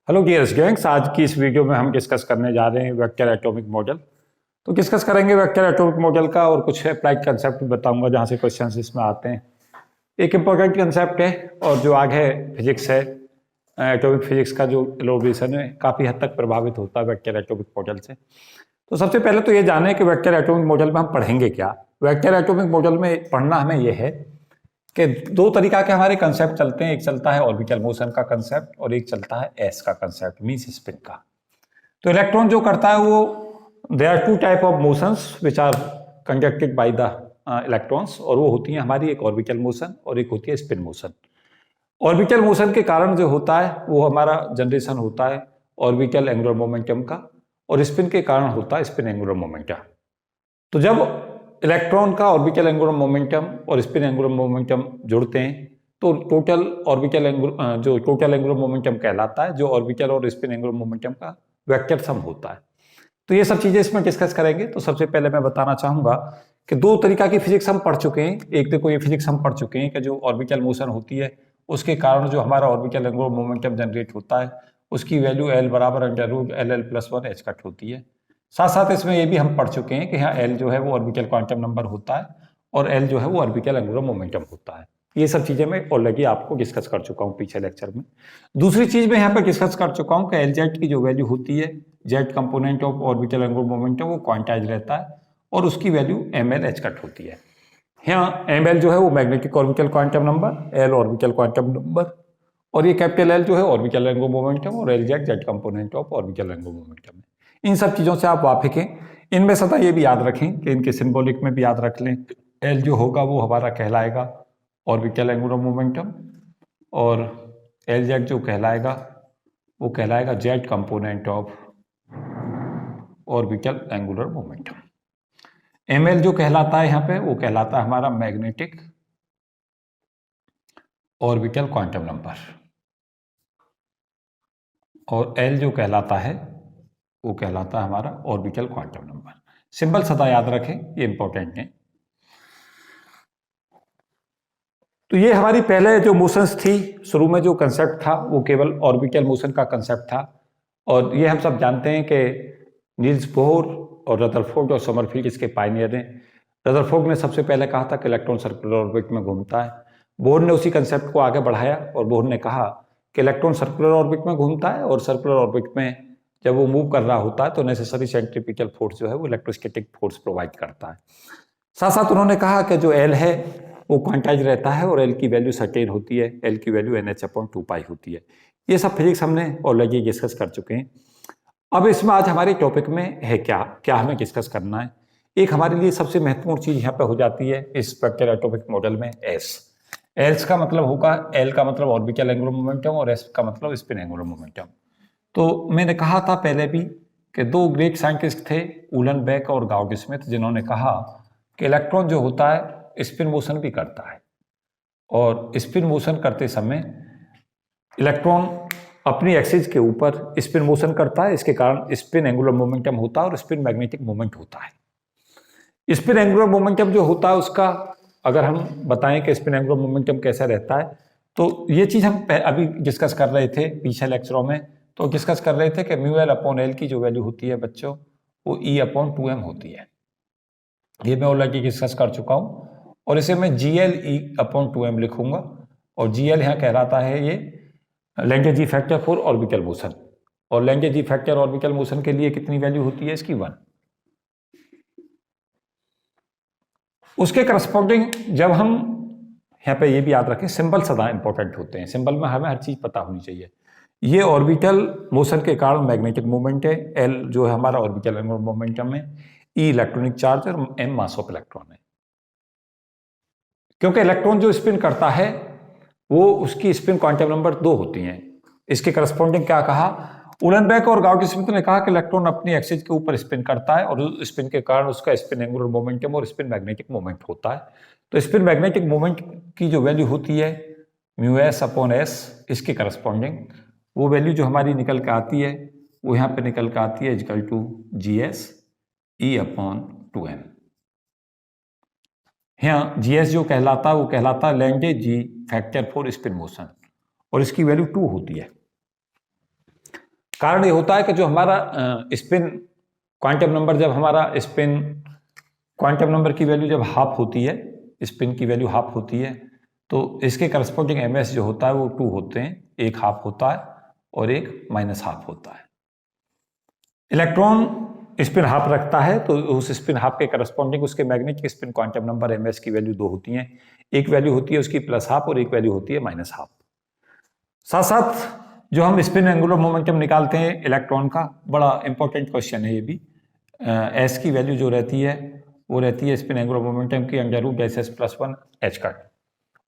Hello dears gangs, आज की इस वीडियो में हम डिस्कस करने जा रहे हैं वेक्टर एटॉमिक मॉडल। तो डिस्कस करेंगे वेक्टर एटॉमिक मॉडल का और कुछ अप्लाइड कंसेप्ट बताऊंगा जहां से क्वेश्चंस इसमें आते हैं। एक इंपॉर्टेंट कंसेप्ट है और जो आगे फिजिक्स है, एटॉमिक फिजिक्स का जो एलोब्रेशन है काफ़ी हद तक प्रभावित होता है वेक्टर एटॉमिक मॉडल से। तो सबसे पहले तो ये जाने कि वेक्टर एटॉमिक मॉडल में हम पढ़ेंगे क्या। वेक्टर एटॉमिक मॉडल में पढ़ना हमें यह है कि दो तरीका के हमारे कंसेप्ट चलते हैं। एक चलता है ऑर्बिटल मोशन का कंसेप्ट और एक चलता है एस का कंसेप्ट, मींस स्पिन का। तो इलेक्ट्रॉन जो करता है वो, there are two type of motions which are conducted by the electrons, और वो होती है हमारी एक ऑर्बिटल मोशन और एक होती है स्पिन मोशन। ऑर्बिटल मोशन के कारण जो होता है वो हमारा जनरेशन होता है ऑर्बिटल एंगुलर मोमेंटम का, और स्पिन के कारण होता है स्पिन एंगुलर मोमेंटम। तो जब इलेक्ट्रॉन का ऑर्बिटल एंगुलर मोमेंटम और स्पिन एंगुलर मोमेंटम जुड़ते हैं तो टोटल ऑर्बिटल एंगुलर जो टोटल एंगुलर मोमेंटम कहलाता है, जो ऑर्बिटल और स्पिन एंगुलर मोमेंटम का वेक्टर सम होता है। तो ये सब चीजें इसमें डिस्कस करेंगे। तो सबसे पहले मैं बताना चाहूंगा कि दो तरीका की फिजिक्स हम पढ़ चुके हैं। एक देखो, ये फिजिक्स हम पढ़ चुके हैं कि जो ऑर्बिटल मोशन होती है उसके कारण जो हमारा ऑर्बिटल एंगुलर मोमेंटम जनरेट होता है उसकी वैल्यू एल बराबर under root L L plus one H cut होती है। साथ साथ इसमें ये भी हम पढ़ चुके हैं कि यहाँ एल जो है वो ऑर्बिटल क्वांटम नंबर होता है और एल जो है वो ऑर्बिटल एंगुलर मोमेंटम होता है। ये सब चीजें मैं ऑलरेडी आपको डिस्कस कर चुका हूँ पीछे लेक्चर में। दूसरी चीज मैं यहाँ पे डिस्कस कर चुका हूँ कि एल जेड की जो वैल्यू होती है, Z component of orbital angular momentum, वो क्वांटाइज रहता है और उसकी value M L H cut होती है। यहाँ एम एल जो है वो magnetic orbital quantum number, L orbital quantum number, और ये कैपिटल एल जो है ऑर्बिटल एंगुलर मोमेंटम, और L Z Z component of orbital angular momentum है। इन सब चीज़ों से आप वाकिफ हैं। इनमें सदा ये भी याद रखें कि इनके सिंबॉलिक में भी याद रख लें। एल जो होगा वो हमारा कहलाएगा ऑर्बिटल एंगुलर मोमेंटम, और एल जेड जो कहलाएगा वो कहलाएगा Z component of orbital angular momentum. M L जो कहलाता है यहाँ पे वो कहलाता है हमारा मैग्नेटिक ऑर्बिटल क्वांटम नंबर, और एल जो कहलाता है वो कहलाता है हमारा ऑर्बिटल क्वांटम नंबर। सिंबल सदा याद रखें, ये इंपॉर्टेंट है। तो ये हमारी पहले जो मोशंस थी, शुरू में जो कंसेप्ट था वो केवल ऑर्बिटल मोशन का कंसेप्ट था, और ये हम सब जानते हैं कि नील्स बोर और रदरफोर्ड और समरफील्ड इसके पायनियर हैं। रदरफोर्ड ने सबसे पहले कहा था कि इलेक्ट्रॉन सर्कुलर ऑर्बिट में घूमता है। बोर ने उसी कंसेप्ट को आगे बढ़ाया और बोर ने कहा कि इलेक्ट्रॉन सर्कुलर ऑर्बिट में घूमता है, और सर्कुलर ऑर्बिट में जब वो मूव कर रहा होता है तो नेसेसरी सेंट्रीपिटल फोर्स जो है वो इलेक्ट्रोस्टैटिक फोर्स प्रोवाइड करता है। साथ साथ उन्होंने कहा कि जो एल है वो क्वांटाइज रहता है और एल की वैल्यू सर्टेन होती है, एल की value N H upon two pi होती है। ये सब फिजिक्स हमने ऑलरेडी डिस्कस कर चुके हैं। अब इसमें आज हमारे टॉपिक में है क्या क्या हमें डिस्कस करना है। एक हमारे लिए सबसे महत्वपूर्ण चीज यहाँ पे हो जाती है इस वेक्टर एटॉमिक मॉडल में, एस। एल्स का मतलब होगा, एल का मतलब ऑर्बिटल एंगुलर मोमेंटम और एस का मतलब स्पिन एंगुलर मोमेंटम। तो मैंने कहा था पहले भी कि दो ग्रेट साइंटिस्ट थे, उलनबेक और गाउड स्मिथ, जिन्होंने कहा कि इलेक्ट्रॉन जो होता है स्पिन मोशन भी करता है, और स्पिन मोशन करते समय इलेक्ट्रॉन अपनी एक्सिस के ऊपर स्पिन मोशन करता है। इसके कारण स्पिन एंगुलर मोमेंटम होता है और स्पिन मैग्नेटिक मोमेंट होता है। स्पिन एंगुलर मोमेंटम जो होता है उसका अगर हम बताएं कि स्पिन एंगुलर मोमेंटम कैसा रहता है, तो ये चीज हम अभी डिस्कस कर रहे थे पिछले लेक्चरों में। तो डिस्कस कर रहे थे कि म्यू एल अपॉन एल की जो वैल्यू होती है बच्चों, वो ई अपॉन टू एम होती है। ये मैं ऑलरेडी डिस्कस कर चुका हूँ, और इसे मैं G L E upon two M लिखूंगा, और जी एल यहाँ कहलाता है ये language factor for orbital motion, और लैंगेज फैक्टर ऑर्बिटल मोशन के लिए कितनी वैल्यू होती है इसकी, 1। उसके करस्पॉन्डिंग जब हम यहाँ पे ये भी याद रखें, सिंबल सदा इंपॉर्टेंट होते हैं। सिंबल में हमें हर चीज पता होनी चाहिए। ये ऑर्बिटल मोशन के कारण मैग्नेटिक मूवमेंट है, एल जो है हमारा ऑर्बिटल एंगुलर मोमेंटम है, ई इलेक्ट्रॉनिक चार्ज और एम मास ऑफ इलेक्ट्रॉन है। क्योंकि इलेक्ट्रॉन जो स्पिन करता है वो उसकी स्पिन क्वांटम नंबर 2 होती हैं। इसके करस्पॉन्डिंग क्या कहा, उलनबेक और गाउड स्मिथ ने कहा कि इलेक्ट्रॉन अपनी एक्सिस के ऊपर स्पिन करता है, और उस स्पिन के कारण उसका स्पिन एंगुलर मोमेंटम और स्पिन मैग्नेटिक मोमेंट होता है। तो स्पिन मैग्नेटिक मोमेंट की जो वैल्यू होती है म्यू एस अपॉन एस, इसके करस्पॉन्डिंग वो वैल्यू जो हमारी निकल के आती है वो यहाँ पे निकल के आती है equal to G S E upon two M. यहाँ जी एस जो कहलाता है वो कहलाता है lande G factor for spin motion, और इसकी वैल्यू 2 होती है। कारण ये होता है कि जो हमारा स्पिन क्वांटम नंबर, जब हमारा स्पिन क्वांटम नंबर की वैल्यू जब हाफ होती है, स्पिन की वैल्यू हाफ होती है, तो इसके करस्पॉन्डिंग एमएस जो होता है वो 2 होते हैं, एक हाफ होता है और एक माइनस हाफ होता है। इलेक्ट्रॉन स्पिन हाफ रखता है तो उस स्पिन हाफ के करस्पॉन्डिंग उसके magnetic spin quantum number MS की वैल्यू 2 होती है। एक वैल्यू होती है उसकी प्लस हाफ और एक वैल्यू होती है माइनस हाफ। साथ साथ जो हम स्पिन एंगुलर मोमेंटम निकालते हैं इलेक्ट्रॉन का, बड़ा इंपॉर्टेंट क्वेश्चन है ये भी। एस की वैल्यू जो रहती है वो रहती है स्पिन एंगुलर मोमेंटम की under root S S plus 1 H cut.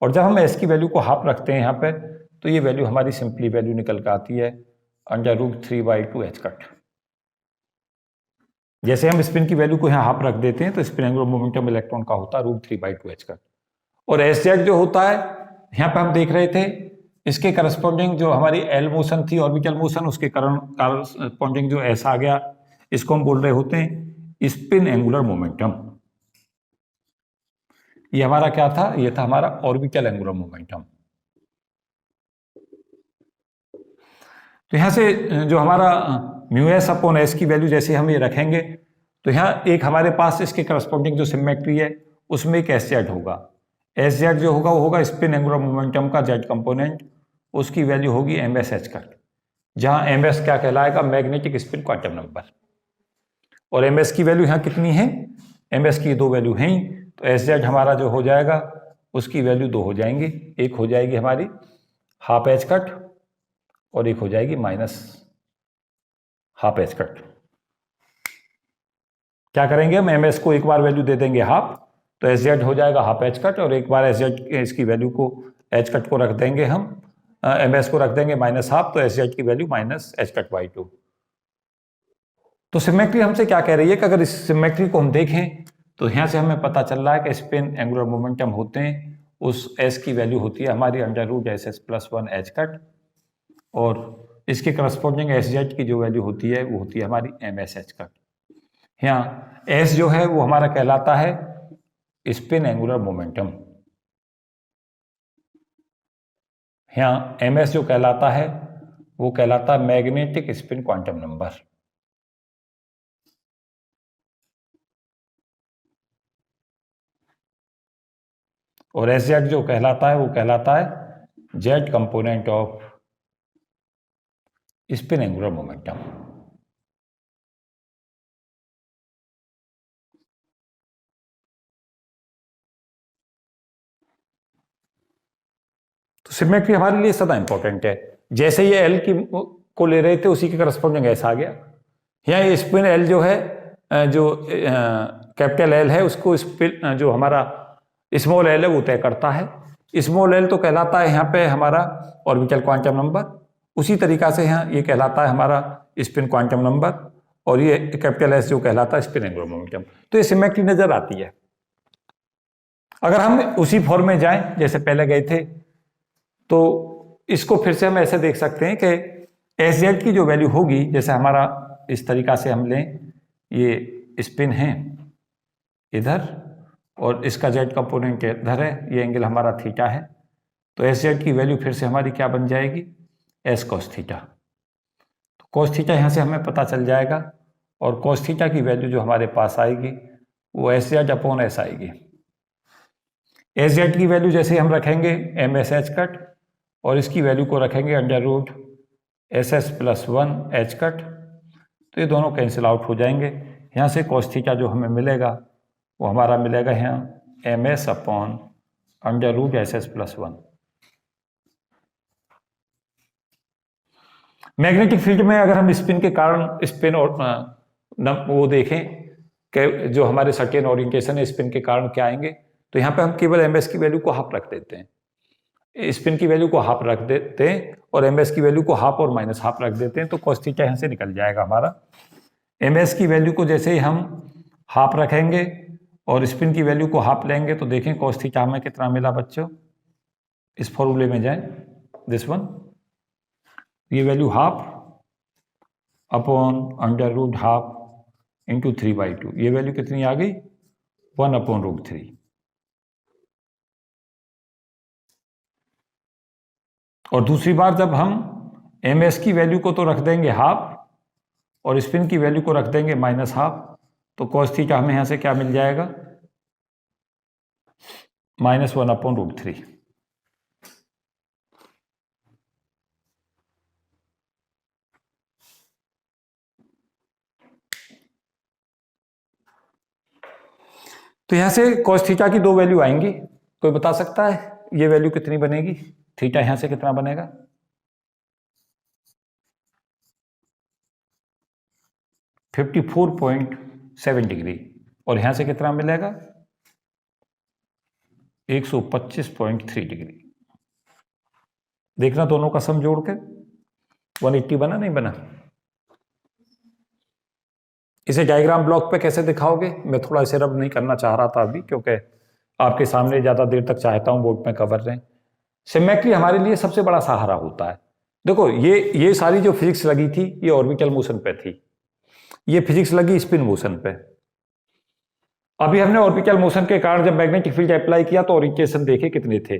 और जब हम एस की वैल्यू को हाफ रखते हैं यहाँ पे, तो ये वैल्यू हमारी सिंपली वैल्यू निकल कर आती है अंडर रूट 3/2 एच कट। जैसे हम स्पिन की वैल्यू को यहाँ हाफ रख देते हैं तो स्पिन एंगुलर मोमेंटम इलेक्ट्रॉन का होता है रूट 3/2 एच कट। और एस जेड जो होता है, यहाँ पे हम देख रहे थे इसके करस्पॉन्डिंग जो हमारी एल मोशन थी, ऑर्बिटल मोशन, उसके करस्पॉन्डिंग जो एस आ गया, इसको हम बोल रहे होते हैं स्पिन एंगुलर मोमेंटम। ये हमारा क्या था? ये था हमारा ऑर्बिटल एंगुलर मोमेंटम। तो यहां से जो हमारा म्यू एस अपॉन एस की वैल्यू जैसे हम ये रखेंगे, तो यहाँ एक हमारे पास इसके करस्पॉन्डिंग जो सिमेट्री है उसमें एक एस जेड होगा। एस जेड जो होगा वो होगा स्पिन एंगुलर मोमेंटम का जेड कंपोनेंट, उसकी वैल्यू होगी एम एस एच कट, जहां एम एस क्या कहलाएगा? Magnetic spin quantum number. और एम एस की वैल्यू यहाँ कितनी है? एम एस की 2 वैल्यू हैं, तो एस जेड हमारा जो हो जाएगा उसकी वैल्यू 2 हो जाएंगी। एक हो जाएगी हमारी हाफ एच कट और एक हो जाएगी माइनस हाफ एच कट। क्या करेंगे हम? एम एस को एक बार वैल्यू दे देंगे हाफ, तो एस जेड हो जाएगा हाफ एच कट, और एक बार एस जेड इसकी वैल्यू को एच कट को रख देंगे हम, एम एस को रख देंगे माइनस हाफ, तो एस जेड की value minus H cut by 2। तो सिमेट्री हमसे क्या कह रही है कि अगर इस सिमेट्री को हम देखें तो यहां से हमें पता चल रहा है कि स्पिन एंगुलर मोमेंटम होते हैं, उस एस की वैल्यू होती है हमारी under root S S plus 1 H cut, और इसके करस्पॉन्डिंग एस जेड की जो वैल्यू होती है वो होती है हमारी एम एस एच कट। यहाँ एस जो है वो हमारा कहलाता है स्पिन एंगुलर मोमेंटम, यहाँ एम एस जो कहलाता है वो कहलाता है मैग्नेटिक स्पिन क्वांटम नंबर। और एस जेड जो कहलाता है वो कहलाता है Z component of spin angular momentum. तो सिमेट्री हमारे लिए सदा इंपॉर्टेंट है। जैसे ये एल की को ले रहे थे उसी के करस्पॉन्डिंग ऐसा आ गया। यहाँ ये स्पिन एल जो है, जो कैपिटल एल है उसको स्पिन जो हमारा स्मॉल एल है वो तय करता है। स्मॉल एल तो कहलाता है यहाँ पे हमारा ऑर्बिटल क्वांटम नंबर, उसी तरीका से यहाँ ये कहलाता है हमारा स्पिन क्वांटम नंबर, और ये कैपिटल एस जो कहलाता है स्पिन एंगुलर मोमेंटम। तो ये सिमेट्री नजर आती है। अगर हम उसी फॉर्म में जाएं जैसे पहले गए थे, तो इसको फिर से हम ऐसे देख सकते हैं कि एस जेड की जो वैल्यू होगी, जैसे हमारा इस तरीका से हम लें, ये स्पिन है इधर और इसका जेड कंपोनेंट इधर है, ये एंगल हमारा थीटा है, तो एस जेड की वैल्यू फिर से हमारी क्या बन जाएगी? S cos theta. तो कॉस थीटा यहाँ से हमें पता चल जाएगा, और कॉस थीटा की वैल्यू जो हमारे पास आएगी वो एस जेड अपॉन एस आएगी। एस जेड की वैल्यू जैसे हम रखेंगे एम एस एच कट, और इसकी वैल्यू को रखेंगे under root S S plus 1 H cut, तो ये दोनों कैंसिल आउट हो जाएंगे। यहाँ से कॉस थीटा जो हमें मिलेगा वो हमारा मिलेगा यहाँ M S upon under root S S plus 1। Magnetic field में अगर हम स्पिन के कारण स्पिन और वो देखें कि जो हमारे सर्टेन ओरिएंटेशन है स्पिन के कारण क्या आएंगे, तो यहाँ पे हम केवल एम एस की वैल्यू को हाफ रख देते हैं, स्पिन की वैल्यू को हाफ रख देते हैं और एम एस की वैल्यू को हाफ और माइनस हाफ रख देते हैं, तो कॉस थीटा यहाँ से निकल जाएगा हमारा। एम एस की वैल्यू को जैसे ही हम हाफ रखेंगे और स्पिन की वैल्यू को हाफ लेंगे, तो देखें कॉस थीटा हमें कितना मिला बच्चों? इस फॉर्मूले में जाएं, दिस वन, ये value half upon under root half into 3/2, ये वैल्यू कितनी आ गई? 1/√3। और दूसरी बार जब हम एम एस की वैल्यू को तो रख देंगे हाफ और स्पिन की वैल्यू को रख देंगे माइनस हाफ, तो cos थीटा हमें यहां से क्या मिल जाएगा, -1/√3। तो यहां से cos थीटा की दो वैल्यू आएंगी, कोई बता सकता है ये वैल्यू कितनी बनेगी, थीटा यहां से कितना बनेगा, 54.7 डिग्री, और यहां से कितना मिलेगा, 125.3 डिग्री। देखना दोनों का सम जोड़ के 180 बना नहीं बना। इसे डायग्राम ब्लॉक पे कैसे दिखाओगे, मैं थोड़ा इसे रब नहीं करना चाह रहा था अभी, क्योंकि आपके सामने ज्यादा देर तक चाहता हूं बोर्ड में कवर रहें। सिमेट्री हमारे लिए सबसे बड़ा सहारा होता है। देखो ये सारी जो फिजिक्स लगी थी ये ऑर्बिटल मोशन पे थी, ये फिजिक्स लगी स्पिन मोशन पे। अभी हमने ऑर्बिटल मोशन के कारण जब मैग्नेटिक फील्ड अप्लाई किया तो ओरिएंटेशन देखे कितने थे,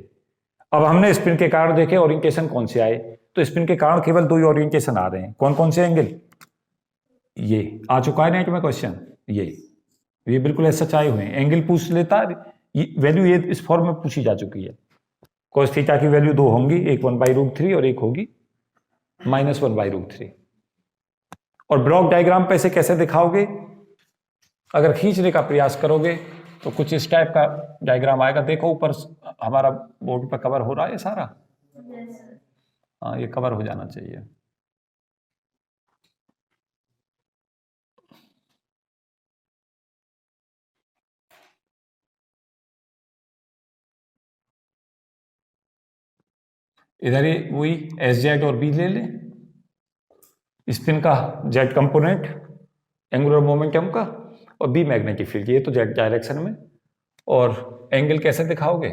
अब हमने स्पिन के कारण देखे ओरिएंटेशन कौन से आए, तो स्पिन के कारण केवल दो ही ओरिएंटेशन आ रहे हैं, कौन कौन से एंगल, ये आ चुका है नेट में क्वेश्चन, ये बिल्कुल ऐसा आए हुए हैं, एंगल पूछ लेता, वैल्यू ये इस फॉर्म में पूछी जा चुकी है। cos थीटा की वैल्यू दो होंगी, एक 1/√3 और एक होगी -1/√3। और ब्लॉक डायग्राम पे इसे कैसे दिखाओगे, अगर खींचने का प्रयास करोगे तो कुछ इस टाइप का डायग्राम आएगा। देखो ऊपर हमारा बोर्ड पर कवर हो रहा है सारा, हाँ ये कवर हो जाना चाहिए। इधर ही वही एस जेड और बी ले ले, स्पिन का जेड कंपोनेंट एंगुलर मोमेंटम का, और बी मैग्नेटिक फील्ड, ये तो जेड डायरेक्शन में। और एंगल कैसे दिखाओगे,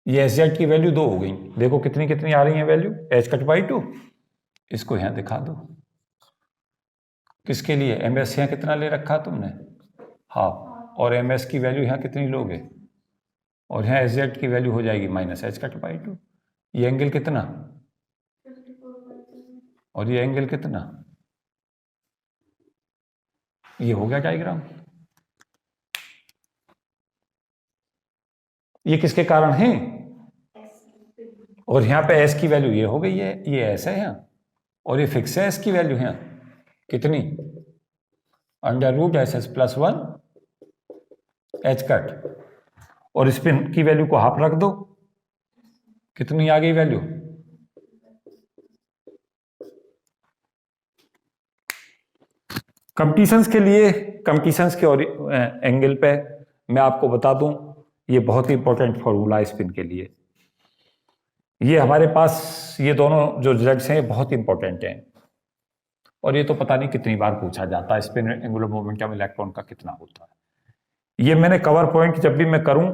ये एस जेड की वैल्यू दो हो गई, देखो कितनी कितनी आ रही है वैल्यू, h/2, इसको यहां दिखा दो, किसके लिए, एम एस यहां कितना ले रखा तुमने, हाफ, और एम एस की वैल्यू यहां कितनी लोगे, और यहाँ एस जेड की वैल्यू हो जाएगी -h/2। ये एंगल कितना, और ये एंगल कितना, ये हो गया डायग्राम। ये किसके कारण है, और यहाँ पे एस की वैल्यू ये हो गई है, ये एस है यहाँ, और ये फिक्स है एस की वैल्यू यहाँ कितनी, √SS+1 h/, और स्पिन की वैल्यू को हाफ रख दो, कितनी आ गई वैल्यू, कंपटीशंस के लिए, कंपटीशंस के और एंगल पे मैं आपको बता दूं, ये बहुत ही इंपॉर्टेंट फॉर्मूला है स्पिन के लिए। ये हमारे पास ये दोनों जो रिजल्ट्स हैं बहुत इंपॉर्टेंट हैं, और ये तो पता नहीं कितनी बार पूछा जाता है, स्पिन एंगुलर मोमेंटम इलेक्ट्रॉन का कितना होता है। ये मैंने कवर पॉइंट जब भी मैं करूं,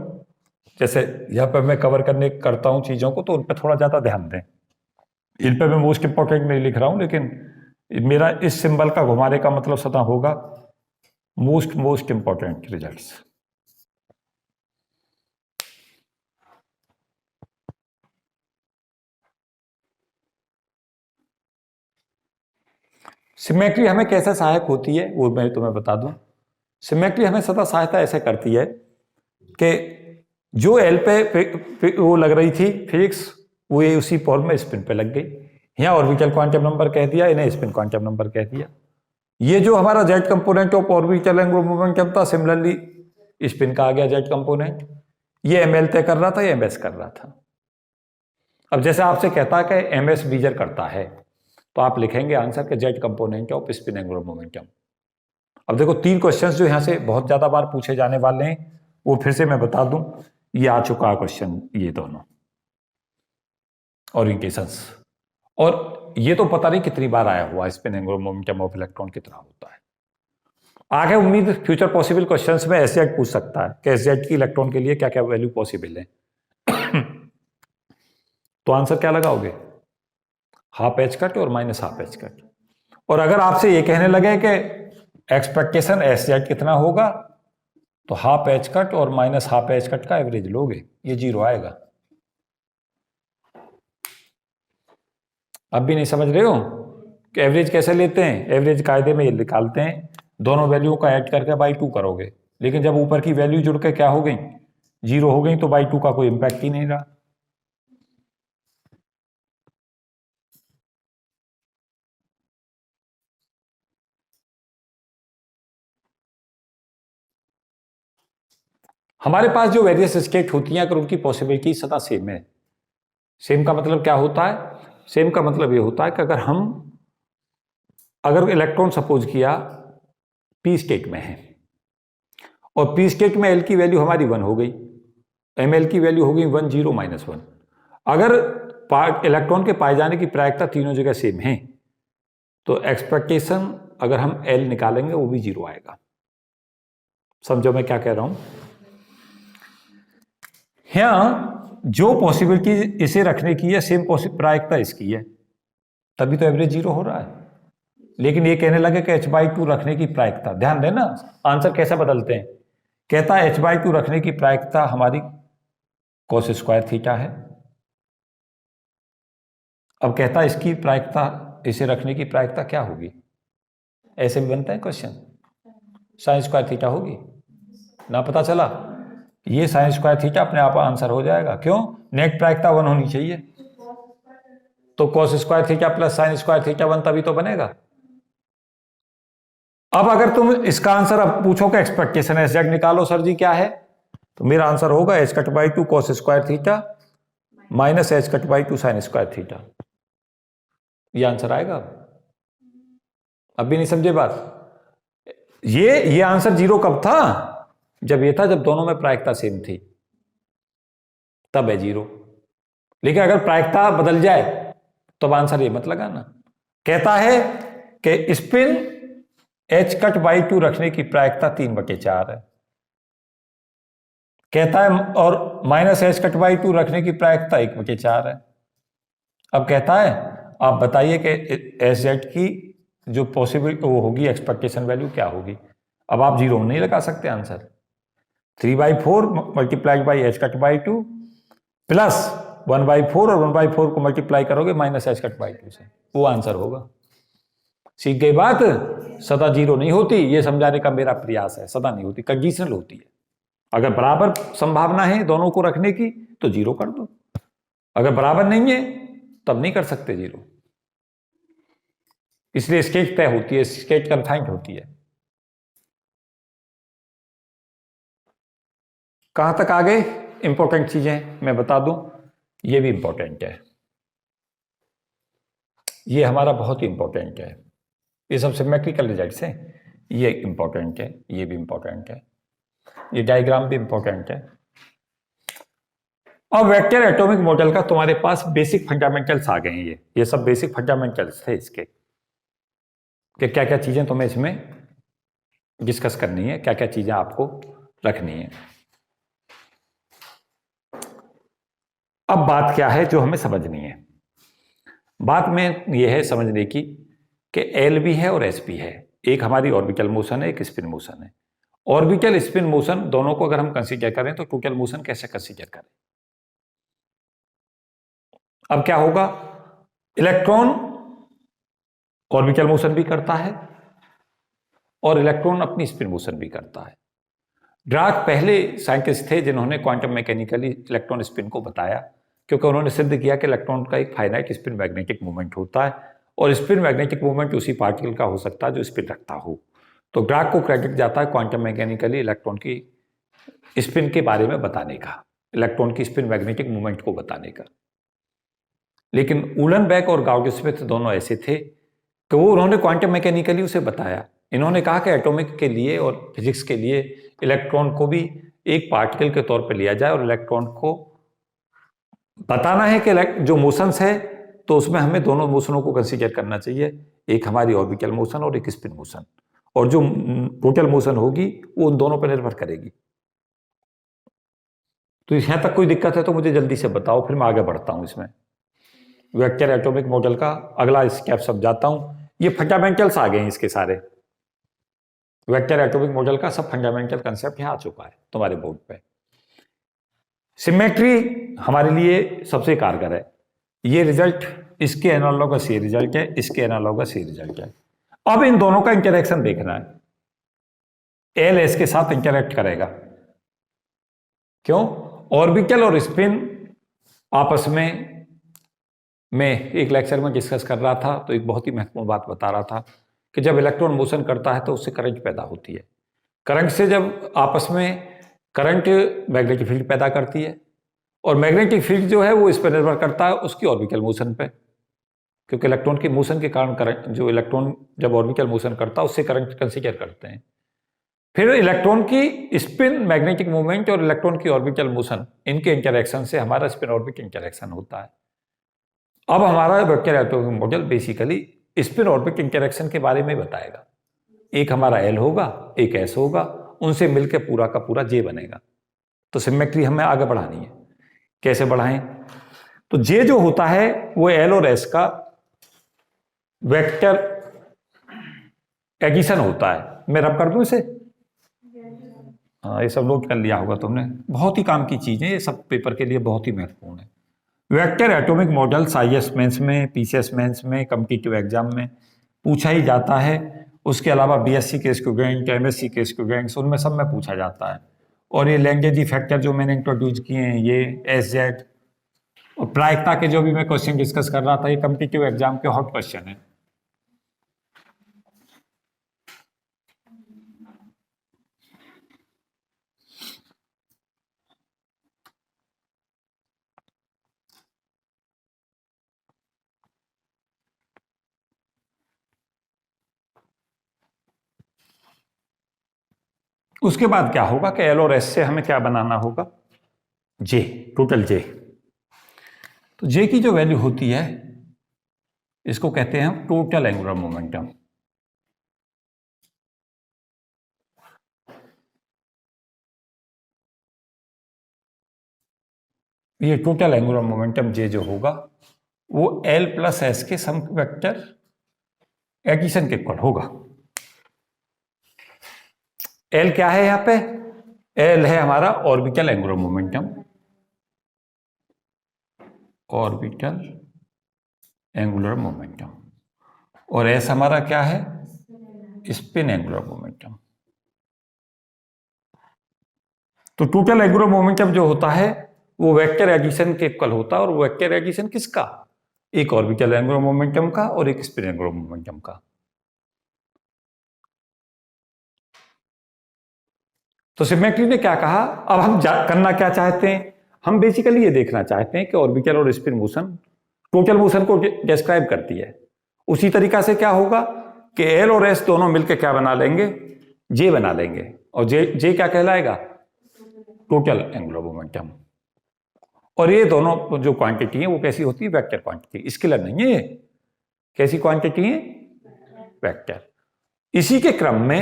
जैसे यहाँ पर मैं कवर करता हूं चीजों को, तो उन पर थोड़ा ज्यादा ध्यान दें। इन पर मैं मोस्ट इंपॉर्टेंट नहीं लिख रहा हूं, लेकिन मेरा इस सिंबल का घुमाने का मतलब सदा होगा मोस्ट इंपॉर्टेंट रिजल्ट्स। सिमेट्री हमें कैसे सहायक होती है वो मैं तुम्हें बता दूं। सिमेट्री हमें सदा सहायता ऐसे करती है कि जो एल पे वो लग रही थी फिजिक्स, वो ये उसी फॉर्म में स्पिन पे लग गई। यहाँ ऑर्बिटल क्वांटम नंबर कह दिया, इन्हें स्पिन क्वांटम नंबर कह दिया। ये जो हमारा Z component of orbital angular momentum था, सिमिलरली स्पिन का आ गया जेड कंपोनेंट। ये एमएल तय कर रहा था, ये एमएस कर रहा था। अब जैसे आपसे कहता है कि एमएस बीजर करता है, तो आप लिखेंगे आंसर के Z component of spin angular momentum. अब देखो तीन क्वेश्चंस जो यहाँ से बहुत ज्यादा बार पूछे जाने वाले हैं, वो फिर से मैं बता दूं, ये आ चुका है क्वेश्चन, ये दोनों ओरिएंटेशंस। और ये तो पता नहीं कितनी बार आया हुआ, spin angular momentum of electron कितना होता है। आगे उम्मीद फ्यूचर पॉसिबल क्वेश्चंस में एसजेड पूछ सकता है कि एसजेड की इलेक्ट्रॉन के लिए क्या क्या वैल्यू पॉसिबल है। तो आंसर क्या लगाओगे, ½ और -½ और अगर आपसे ये कहने लगे कि एक्सपेक्टेशन एसजेड कितना होगा, तो हाफ एच कट और माइनस हाफ एच कट का एवरेज लोगे, ये 0 आएगा। अब भी नहीं समझ रहे हो कि एवरेज कैसे लेते हैं? एवरेज कायदे में ये निकालते हैं, दोनों वैल्यू का ऐड करके बाई 2 करोगे, लेकिन जब ऊपर की वैल्यू जुड़ के क्या हो गई, 0 हो गई, तो बाई 2 का कोई इंपैक्ट ही नहीं रहा। हमारे पास जो वेरियस स्टेट होती हैं, अगर उनकी पॉसिबिलिटी सदा सेम है, सेम का मतलब क्या होता है? सेम का मतलब ये होता है कि अगर इलेक्ट्रॉन सपोज किया पी स्टेट में है और पी स्टेट में एल की वैल्यू हमारी 1 हो गई, एम एल की वैल्यू हो गई 1 0 -1, अगर इलेक्ट्रॉन के पाए जाने की प्रायिकता तीनों जगह सेम है तो एक्सपेक्टेशन अगर हम एल निकालेंगे वो भी 0 आएगा। समझो मैं क्या कह रहा हूं? यहां जो पॉसिबिलिटी इसे रखने की है, सेम प्रायिकता इसकी है, तभी तो एवरेज 0 हो रहा है। लेकिन ये कहने लगे कि h/2 रखने की प्रायिकता, ध्यान देना आंसर कैसे बदलते हैं। कहता है h/2 रखने की प्रायिकता हमारी cos स्क्वायर थीटा है। अब कहता है इसकी प्रायिकता, इसे रखने की प्रायिकता क्या होगी? ऐसे भी बनता है क्वेश्चन, साइन स्क्वायर थीटा होगी ना, पता चला ये साइन स्क्वायर थीटा अपने आप आंसर हो जाएगा। क्यों? नेट प्रायिकता 1 होनी चाहिए, तो cos square theta plus sine square theta 1 तभी तो बनेगा। अब अगर तुम इसका आंसर अब पूछो कि एक्सपेक्टेशन एग्जैक्ट निकालो सर जी क्या है, तो मेरा आंसर होगा h/2 cos square theta minus h/2 sine square theta, ये आंसर आएगा। अब भी नहीं समझे बात? ये आंसर 0 कब था? जब ये था, जब दोनों में प्रायिकता सेम थी, तब है 0। लेकिन अगर प्रायिकता बदल जाए तो आंसर ये मत लगाना। कहता है कि स्पिन h/2 रखने की प्रायिकता 3/4 है, कहता है, और माइनस h/2 रखने की प्रायिकता 1/4 है। अब कहता है आप बताइए कि एज की जो पॉसिबल वो होगी एक्सपेक्टेशन वैल्यू क्या होगी। अब आप 0 नहीं लगा सकते answer, 3/4 multiplied by h/2 plus 1/4 और 1/4 को मल्टीप्लाई करोगे माइनस h/2 से, वो आंसर होगा। सीख गई बात? सदा 0 नहीं होती, ये समझाने का मेरा प्रयास है। सदा नहीं होती, कंडीशनल होती है। अगर बराबर संभावना है दोनों को रखने की तो 0 कर दो, अगर बराबर नहीं है तब नहीं कर सकते 0। इसलिए स्टेट तय होती है, स्टेट कन्फाइंड होती है। कहां तक आ गए? इंपॉर्टेंट चीजें मैं बता दूं, ये भी इंपॉर्टेंट है, ये हमारा बहुत ही इंपॉर्टेंट है। ये सब सिमेट्रिकल रिजल्ट्स हैं, ये इंपॉर्टेंट है, ये भी इंपॉर्टेंट है, ये डायग्राम भी इंपॉर्टेंट है। अब वेक्टर एटॉमिक मॉडल का तुम्हारे पास बेसिक फंडामेंटल्स आ गए हैं। ये सब बेसिक फंडामेंटल्स थे इसके, कि क्या क्या चीजें तुम्हें इसमें डिस्कस करनी है, क्या क्या चीजें आपको रखनी है। अब बात क्या है जो हमें समझनी है? बात में यह है समझने की कि एल भी है और एस भी है। एक हमारी ऑर्बिटल मोशन है, एक स्पिन मोशन है। ऑर्बिटल स्पिन मोशन दोनों को अगर हम कंसीडर करें तो टोटल मोशन कैसे कंसीडर करें? अब क्या होगा, इलेक्ट्रॉन ऑर्बिटल मोशन भी करता है और इलेक्ट्रॉन अपनी स्पिन मोशन भी करता है। ड्राक पहले साइंटिस्ट थे जिन्होंने क्वांटम मैकेनिकली इलेक्ट्रॉन स्पिन को बताया, क्योंकि उन्होंने सिद्ध किया कि इलेक्ट्रॉन का एक फाइनाइट स्पिन मैग्नेटिक मूवमेंट होता है और स्पिन मैग्नेटिक मूवमेंट उसी पार्टिकल का हो सकता है जो स्पिन रखता हो। तो ड्राक को क्रेडिट जाता है क्वांटम मैकेनिकली इलेक्ट्रॉन की स्पिन के बारे में बताने का, इलेक्ट्रॉन की स्पिन मैग्नेटिक मूवमेंट को बताने का। लेकिन उलनबैक और गाउड स्मिथ दोनों ऐसे थे कि वो उन्होंने क्वांटम मैकेनिकली उसे बताया। इन्होंने कहा कि एटॉमिक के लिए और फिजिक्स के लिए इलेक्ट्रॉन को भी एक पार्टिकल के तौर पर लिया जाए और इलेक्ट्रॉन को बताना है कि जो मोशंस है तो उसमें हमें दोनों मोशनों को कंसीडर करना चाहिए, एक हमारी ऑर्बिटल मोशन और एक स्पिन मोशन, और जो टोटल मोशन होगी वो उन दोनों पर निर्भर करेगी। तो यहां तक कोई दिक्कत है तो मुझे जल्दी से बताओ, फिर मैं आगे बढ़ता हूं इसमें। वेक्टर एटॉमिक मॉडल का अगला स्टेप समझाता हूं। ये फंडामेंटल्स आ गए हैं इसके सारे, वेक्टर एटॉमिक मॉडल का सब फंडामेंटल कंसेप्ट यहाँ आ चुका है तुम्हारे बोर्ड पे। सिमेट्री हमारे लिए सबसे कारगर है। ये रिजल्ट इसके एनालॉगस ये रिजल्ट है, इसके एनालॉगस ये रिजल्ट है। अब इन दोनों का इंटरेक्शन देखना है। एल एस के साथ इंटरेक्ट करेगा, क्यों? ऑर्बिटल और स्पिन आपस में मैं एक लेक्चर में डिस्कस कर रहा था तो एक बहुत ही महत्वपूर्ण बात बता रहा था कि जब इलेक्ट्रॉन मोशन करता है तो उससे करंट पैदा होती है। करंट से जब आपस में करंट मैग्नेटिक फील्ड पैदा करती है, और मैग्नेटिक फील्ड जो है वो इस पर निर्भर करता है उसकी ऑर्बिटल मोशन पे, क्योंकि इलेक्ट्रॉन के मोशन के कारण करंट, जो इलेक्ट्रॉन जब ऑर्बिटल मोशन करता है उससे करंट कंसीडर करते हैं। फिर इलेक्ट्रॉन की स्पिन मैग्नेटिक मूवमेंट और इलेक्ट्रॉन की ऑर्बिटल मोशन, इनके इंटरेक्शन से हमारा स्पिन ऑर्बिट इंटरेक्शन होता है। अब हमारा vector atomic model basically spin orbit interaction के बारे में बताएगा। एक हमारा एल होगा, एक एस होगा, उनसे मिलकर पूरा का पूरा जे बनेगा। तो सिमेट्री हमें आगे बढ़ानी है। कैसे बढ़ाएं? तो जे जो होता है वो एल और एस का वेक्टर एडिशन होता है। मैं रब कर दूं इसे? हाँ, ये सब नोट कर लिया होगा तुमने। बहुत ही काम की चीज है, ये सब पेपर के लिए बहुत ही महत्वपूर्ण है। Vector atomic models IAS mains में, पीसीएस मेंस में, कॉम्पिटिटिव एग्जाम में पूछा ही जाता है। उसके अलावा बीएससी के स्टूडेंट, एमएससी के स्टूडेंट्स, उनमें सब में पूछा जाता है। और ये लैंग्वेज फैक्टर जो मैंने इंट्रोड्यूस किए हैं, ये एसजेड और प्रायिकता के जो भी मैं क्वेश्चन डिस्कस कर रहा था, ये कॉम्पिटिटिव एग्जाम के हॉट क्वेश्चन है। उसके बाद क्या होगा कि एल और एस से हमें क्या बनाना होगा? जे, टोटल जे। तो जे की जो वैल्यू होती है इसको कहते हैं हम टोटल एंगुलर मोमेंटम। ये टोटल एंगुलर मोमेंटम जे जो होगा वो एल प्लस एस के सम वेक्टर एडिशन के इक्वल होगा। एल क्या है यहां पे? एल है हमारा orbital angular momentum, orbital angular momentum, और एस हमारा क्या है? Spin angular momentum. तो टोटल एंगुलर मोमेंटम जो होता है वो वेक्टर एडिशन के इक्वल होता है। और वेक्टर एडिशन किसका? एक ऑर्बिटल एंगुलर मोमेंटम का और एक स्पिन एंगुलर मोमेंटम का। तो सिमेट्री ने क्या कहा? अब हम करना क्या चाहते हैं? हम बेसिकली ये देखना चाहते हैं कि ऑर्बिटल और स्पिन मोशन टोटल मोशन को डिस्क्राइब करती है। उसी तरीका से क्या होगा कि एल और एस दोनों मिलकर क्या बना लेंगे? जे बना लेंगे। और जे जे क्या कहलाएगा? Total angular momentum. और ये दोनों जो क्वांटिटी है वो कैसी होती है? वेक्टर क्वांटिटी, स्केलर नहीं है ये। कैसी क्वांटिटी है? वेक्टर। इसी के क्रम में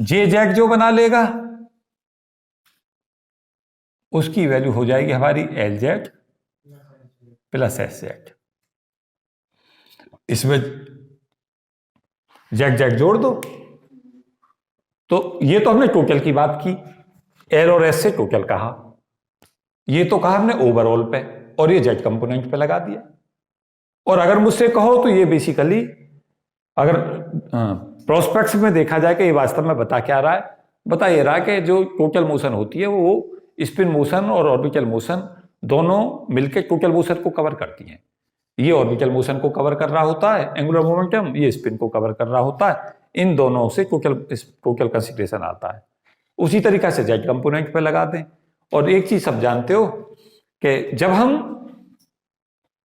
जे जेड जो बना लेगा उसकी वैल्यू हो जाएगी हमारी L Z plus S Z. इसमें जेड जेड जोड़ दो। तो ये तो हमने टोटल की बात की, एल और एस से टोटल कहा। ये तो कहा हमने ओवरऑल पे, और ये जेड कंपोनेंट पे लगा दिया। और अगर मुझसे कहो तो ये बेसिकली अगर प्रोस्पेक्ट्स में देखा जाए कि ये वास्तव में बता क्या रहा है? बता ये रहा है कि जो टोटल मोशन होती है वो स्पिन मोशन और ऑर्बिटल मोशन दोनों मिलकर टोटल मोशन को कवर करती हैं। ये ऑर्बिटल मोशन को कवर कर रहा होता है एंगुलर मोमेंटम, ये स्पिन को कवर कर रहा होता है। इन दोनों से टोटल कंसिडरेशन आता है। उसी तरीका से जेड कंपोनेंट पे लगा दें। और एक चीज सब जानते हो कि जब हम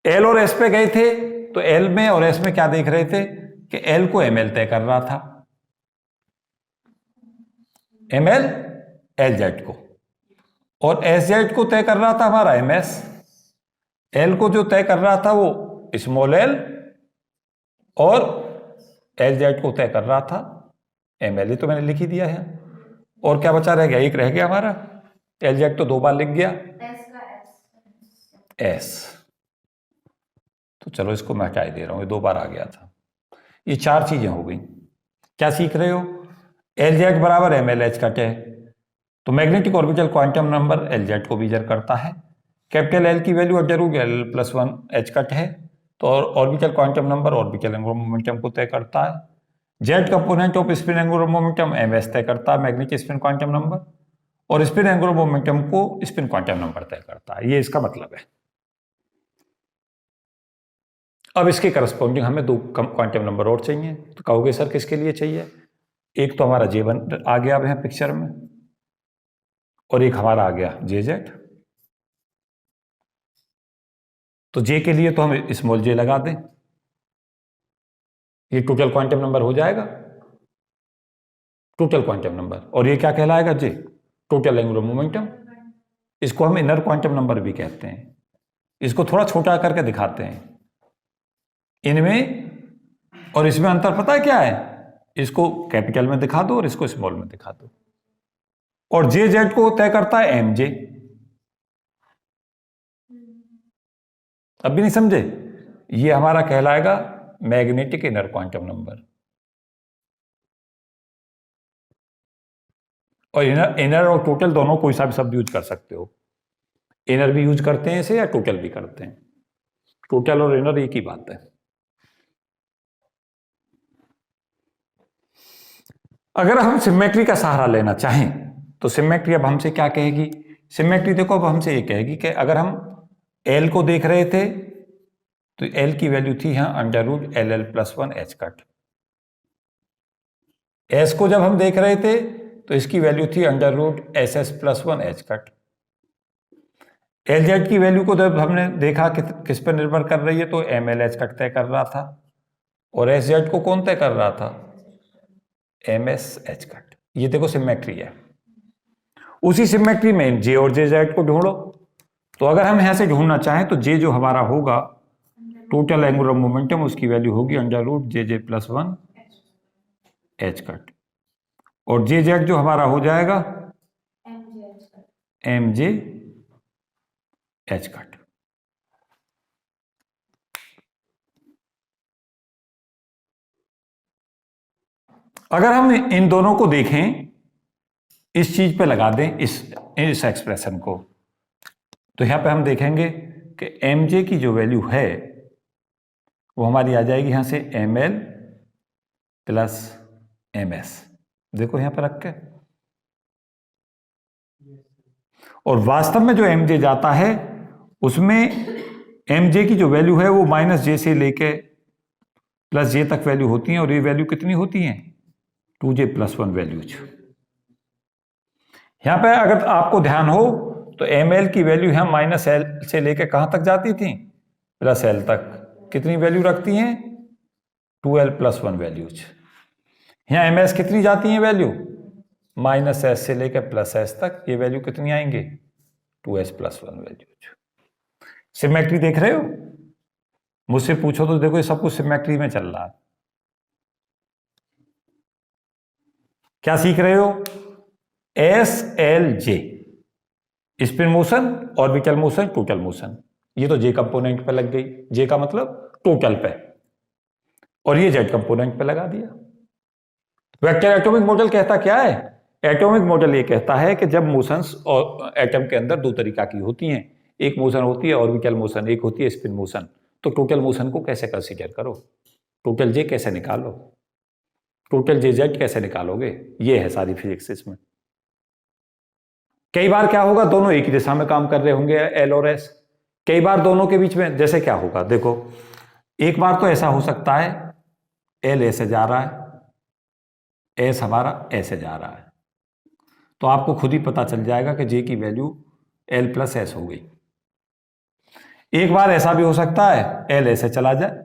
एल और एस पे गए थे तो एल में और एस में क्या देख रहे थे कि एल को एमएल तय कर रहा था, एमएल एल जेड को, और एस जेड को तय कर रहा था हमारा एमएस। एल को जो तय कर रहा था वो स्मॉल एल, और एल जेड को तय कर रहा था एमएल। ही तो मैंने लिख ही दिया है। और क्या बचा रह गया? एक रह गया हमारा। एल जेड तो दो बार लिख गया, एस। तो चलो इसको मैं हटा दे रहा हूं, ये दो बार आ गया था। ये चार चीजें हो गई। क्या सीख रहे हो? एल जेड बराबर एम एल एच कट है, तो magnetic orbital quantum number L Z को मेजर करता है। कैपिटल एल की value under root L plus one H cut है, तो orbital quantum number orbital angular momentum को तय करता है। Z component of spin angular momentum M S तय करता है मैग्नेटिक स्पिन क्वांटम नंबर, और स्पिन एंगुलर मोमेंटम को स्पिन क्वांटम नंबर तय करता है। ये इसका मतलब है। अब इसके करस्पॉन्डिंग हमें दो क्वांटम नंबर और चाहिए, तो कहोगे सर किसके लिए चाहिए? एक तो हमारा J1 आ गया अब है पिक्चर में, और एक हमारा आ गया JZ। तो J के लिए तो हम स्मॉल j लगा दें, ये टोटल क्वांटम नंबर हो जाएगा, टोटल क्वांटम नंबर। और ये क्या कहलाएगा? J total angular momentum. इसको हम इनर क्वांटम नंबर भी कहते हैं। इसको थोड़ा छोटा करके दिखाते हैं, इनमें और इसमें अंतर पता है क्या है? इसको कैपिटल में दिखा दो और इसको स्मॉल में दिखा दो। और JZ को तय करता है MJ। अब भी नहीं समझे? ये हमारा कहलाएगा मैग्नेटिक इनर क्वांटम नंबर। और इनर और टोटल दोनों कोई सा भी शब्द यूज कर सकते हो। इनर भी यूज करते हैं इसे या टोटल भी करते हैं। टोटल और इनर एक ही बात है। अगर हम सिमेट्री का सहारा लेना चाहें तो सिमेट्री अब हमसे क्या कहेगी? सिमेट्री देखो अब हमसे ये कहेगी कि अगर हम L को देख रहे थे तो L की वैल्यू थी यहां under root L L plus one H cut. S को जब हम देख रहे थे तो इसकी वैल्यू थी under root S S plus one H cut. L Z की वैल्यू को जब हमने देखा किस पर निर्भर कर रही है तो एम एल एच कट तय कर रहा था, और एस जेड को कौन तय कर रहा था? M S H cut. ये देखो सिमेट्री है। उसी सिमेट्री में जे और जे जेड को ढूंढो। तो अगर हम यहां से ढूंढना चाहें तो जे जो हमारा होगा टोटल एंगुलर मोमेंटम, उसकी वैल्यू होगी अंडर रूट जे जे प्लस वन एच कट, और जे जेड जो हमारा हो जाएगा एम जे एच कट। अगर हम इन दोनों को देखें, इस चीज पे लगा दें इस एक्सप्रेशन को, तो यहां पे हम देखेंगे कि एम जे की जो वैल्यू है वो हमारी आ जाएगी यहां से M L plus M S. देखो यहां पर रख के, और वास्तव में जो एम जे जाता है उसमें एम जे की जो वैल्यू है वो माइनस जे से लेके प्लस जे तक वैल्यू होती है, और ये वैल्यू कितनी होती है? 2J plus one values. यहां पर अगर आपको ध्यान हो तो एम एल की वैल्यू यहां माइनस एल से लेके कहां तक जाती थी? प्लस एल तक। कितनी वैल्यू रखती हैं? 2L plus one values. यहां एम एस कितनी जाती है वैल्यू? माइनस एस से लेकर प्लस एस तक। ये वैल्यू कितनी आएंगे? 2S plus one values. Symmetry देख रहे हो? मुझसे पूछो तो देखो ये सब कुछ सिमेट्री में चल रहा है। क्या सीख रहे हो? S L J, spin motion, orbital motion, total motion. ये तो जे कंपोनेंट पे लग गई, जे का मतलब टोटल पे, और ये जेड कंपोनेंट पे लगा दिया। वेक्टर एटॉमिक मॉडल कहता क्या है? एटॉमिक मॉडल ये कहता है कि जब मोशंस और एटम के अंदर दो तरीका की होती हैं, एक मोशन होती है ऑर्बिटल मोशन, एक होती है स्पिन मोशन, तो टोटल मोशन को कैसे कंसीडर करो? टोटल जे कैसे निकालो? टोटल जे जेड कैसे निकालोगे? ये है सारी फिजिक्स इसमें। कई बार क्या होगा, दोनों एक ही दिशा में काम कर रहे होंगे एल और एस। कई बार दोनों के बीच में जैसे क्या होगा देखो, एक बार तो ऐसा हो सकता है एल ऐसे जा रहा है, एस हमारा ऐसे जा रहा है, तो आपको खुद ही पता चल जाएगा कि जे की वैल्यू एल प्लस एस हो गई। एक बार ऐसा भी हो सकता है एल ऐसे चला जाए,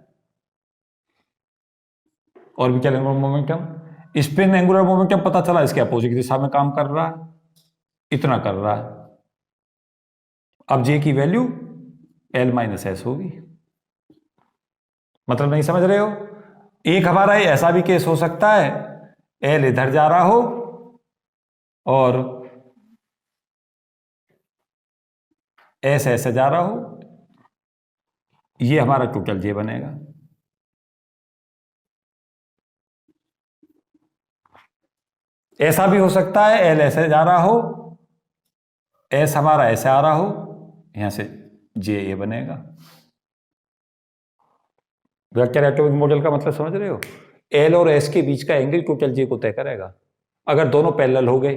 orbital angular momentum, spin angular momentum पता चला इसके अपोजिट दिशा में काम कर रहा है, इतना कर रहा है। अब जे की वैल्यू एल माइनस एस होगी। मतलब नहीं समझ रहे हो? एक हमारा ऐसा भी केस हो सकता है एल इधर जा रहा हो और एस ऐसे जा रहा हो, ये हमारा टोटल जे बनेगा। ऐसा भी हो सकता है एल ऐसे जा रहा हो, एस हमारा ऐसे आ रहा हो, यहां से जे ये बनेगा। वेक्टर एटॉमिक मॉडल का मतलब समझ रहे हो? एल और एस के बीच का एंगल टोटल जे को तय करेगा। अगर दोनों पैरेलल हो गए,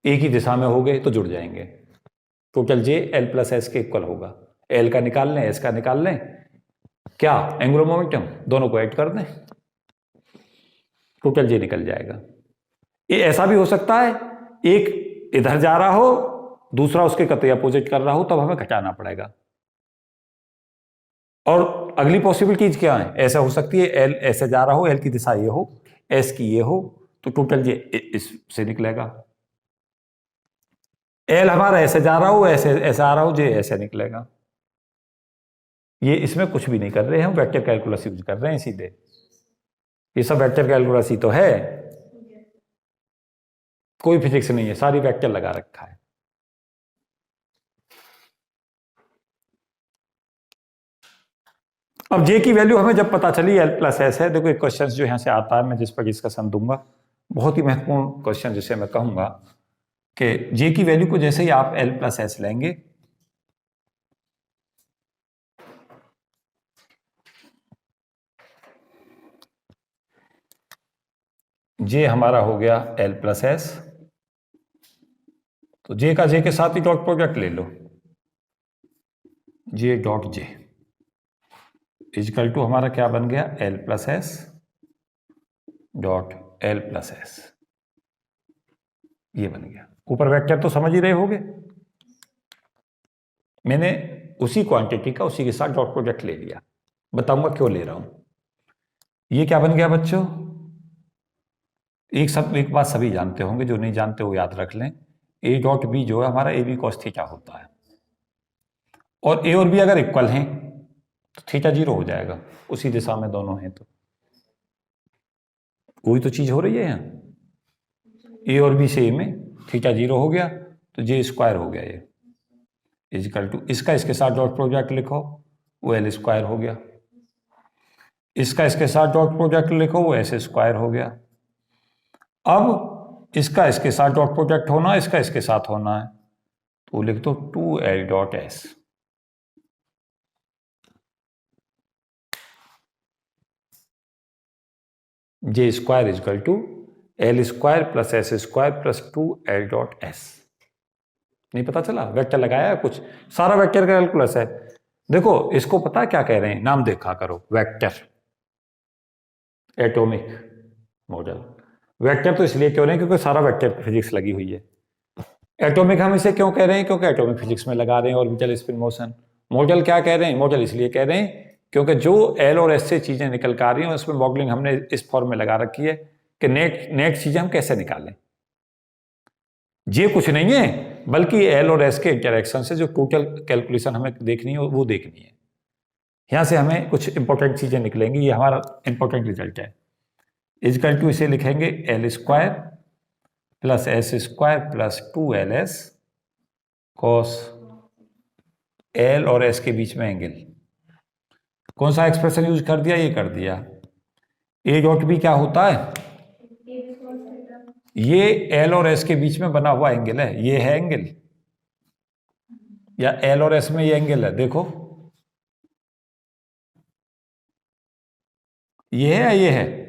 एक ही दिशा में हो गए, तो जुड़ जाएंगे। Total J L plus S के इक्वल होगा। एल का निकाल लें, एस का निकाल लें, क्या एंगुलर मोमेंटम, दोनों को ऐड कर दें, टोटल जे निकल जाएगा। ये ऐसा भी हो सकता है एक इधर जा रहा हो, दूसरा उसके कतई अपोजिट कर रहा हो, तब हमें घटाना पड़ेगा। और अगली पॉसिबिलिटीज क्या है? ऐसा हो सकती है एल ऐसे जा रहा हो, एल की दिशा ये हो, एस की ये हो, तो टोटल जे इससे निकलेगा। एल हमारा ऐसे जा रहा हो, ऐसे ऐसे आ रहा हो, जे ऐसे निकलेगा। ये इसमें कुछ भी नहीं कर रहे हैं, हम वेक्टर कैलकुलस यूज कर रहे हैं सीधे। ये सब वेक्टर कैलकुलस ही तो है, कोई फिजिक्स नहीं है, सारी वेक्टर लगा रखा है। अब जे की वैल्यू हमें जब पता चली एल प्लस एस है, देखो एक क्वेश्चन जो यहां से आता है, मैं जिस पर डिस्कशन दूंगा, बहुत ही महत्वपूर्ण क्वेश्चन जिसे मैं कहूंगा कि जे की वैल्यू को जैसे ही आप एल प्लस एस लेंगे, जे हमारा हो गया एल प्लस एस, तो जे का जे के साथ ही डॉट प्रोडक्ट ले लो, J dot J is equal to हमारा क्या बन गया, L plus S dot L plus S, ये बन गया। ऊपर वेक्टर तो समझ ही रहे होगे, मैंने उसी क्वांटिटी का उसी के साथ डॉट प्रोडक्ट ले लिया, बताऊंगा क्यों ले रहा हूं। ये क्या बन गया बच्चों, एक बात सभी जानते होंगे, जो नहीं जानते वो याद रख लें, ए डॉट बी जो है हमारा ए बी कॉस थीटा होता है, और ए और बी अगर इक्वल हैं तो थीटा जीरो हो जाएगा, उसी दिशा में दोनों हैं तो वही तो चीज हो रही है यहाँ। ए और बी सेम है, थीटा जीरो हो गया तो जे स्क्वायर हो गया, ये इजिकल टू इसका इसके साथ डॉट प्रोडक्ट लिखो, वो एल स्क्वायर हो गया, इसका इसके साथ डॉट प्रोडक्ट लिखो, वो एस स्क्वायर हो गया। अब इसका इसके साथ डॉट प्रोडक्ट होना, इसका इसके साथ होना है, तो लिख दो 2l dot S. J square is equal to L square plus S square plus 2l dot S. नहीं पता चला? वेक्टर लगाया है कुछ, सारा वेक्टर का कैलकुलस है। देखो इसको पता क्या कह रहे हैं, नाम देखा करो, वेक्टर एटॉमिक मॉडल। वेक्टर तो इसलिए क्यों रहे हैं क्योंकि सारा वेक्टर फिजिक्स लगी हुई है। एटॉमिक हम इसे क्यों कह रहे हैं, क्योंकि एटॉमिक फिजिक्स में लगा रहे हैं, ऑर्बिटल स्पिन मोशन। मॉडल क्या कह रहे हैं, मॉडल इसलिए कह रहे हैं क्योंकि जो एल और एस से चीजें निकल कर आ रही हैं उसमें मॉडलिंग हमने इस फॉर्म में लगा रखी है कि नेट चीजें हम कैसे निकालें। जे कुछ नहीं है बल्कि एल और एस के इंटरेक्शन से जो टोटल कैलकुलेशन हमें देखनी है वो देखनी है। यहां से हमें कुछ इंपॉर्टेंट चीजें निकलेंगी, ये हमारा इंपॉर्टेंट रिजल्ट है। इजकल टू इसे लिखेंगे L square plus S square plus 2ls cos L और एस के बीच में एंगल। कौन सा एक्सप्रेशन यूज कर दिया, ये कर दिया। ए डॉट बी क्या होता है, ये एल और एस के बीच में बना हुआ एंगल है, ये है एंगल, या एल और एस में ये एंगल है, देखो ये है या ये है,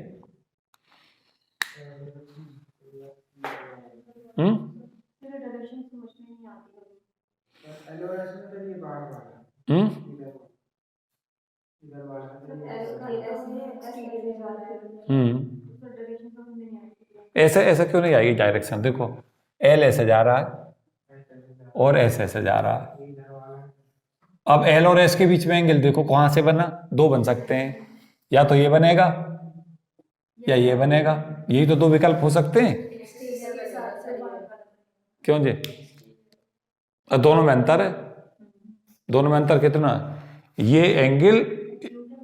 ऐसा ऐसा क्यों नहीं आएगी डायरेक्शन, देखो एल ऐसे जा रहा है और एस ऐसे जा रहा है। अब एल और एस के बीच में एंगल देखो कहां से बना, दो बन सकते हैं, या तो ये बनेगा या ये बनेगा, यही तो दो विकल्प हो सकते हैं। क्यों जी, दोनों में अंतर है, दोनों में अंतर कितना, ये एंगल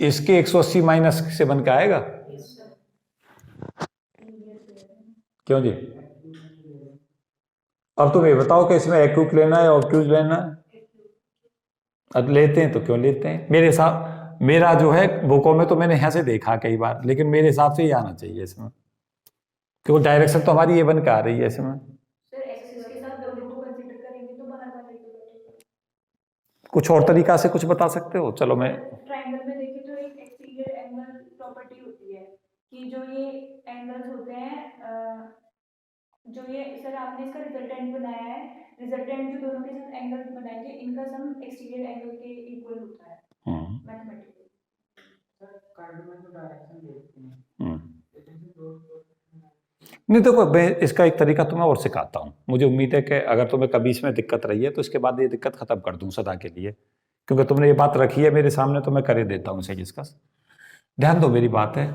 इसके 180 माइनस से बन के आएगा, क्यों जी। अब तुम ये बताओ कि इसमें एक्यूट लेना है ऑब्ट्यूज लेना है, अब लेते हैं तो क्यों लेते हैं, मेरे हिसाब मेरा जो है बुकों में तो मैंने यहां से देखा कई बार, लेकिन मेरे हिसाब से ही आना चाहिए इसमें। क्योंकि डायरेक्शन तो हमारी A1 का आ रही है इसमें। सर एक्सिस के साथ W को कंसीडर करेंगे तो बाहर वाले कुछ और तरीका से कुछ बता सकते हो? चलो मैं ट्रायंगल में देखें तो एक एक्सटीरियर एंगल प्रॉपर्टी होती है कि जो ये एंगल्स होते हैं जो ये सर आपने इसका रिजल्टेंट बनाया है, रिजल्टेंट जो दोनों के साथ एंगल बनाएंगे इनका सम एक्सटीरियर एंगल के इक्वल होता है मैथमेटिकली। सर कार्ड में तो डायरेक्शन देखते हैं नहीं, देखो मैं इसका एक तरीका तुम्हें और सिखाता हूँ। मुझे उम्मीद है कि अगर तुम्हें कभी इसमें दिक्कत रही है तो इसके बाद ये दिक्कत खत्म कर दूँ सदा के लिए, क्योंकि तुमने ये बात रखी है मेरे सामने तो मैं कर ही देता हूँ इसे डिस्कस। ध्यान दो मेरी बात है,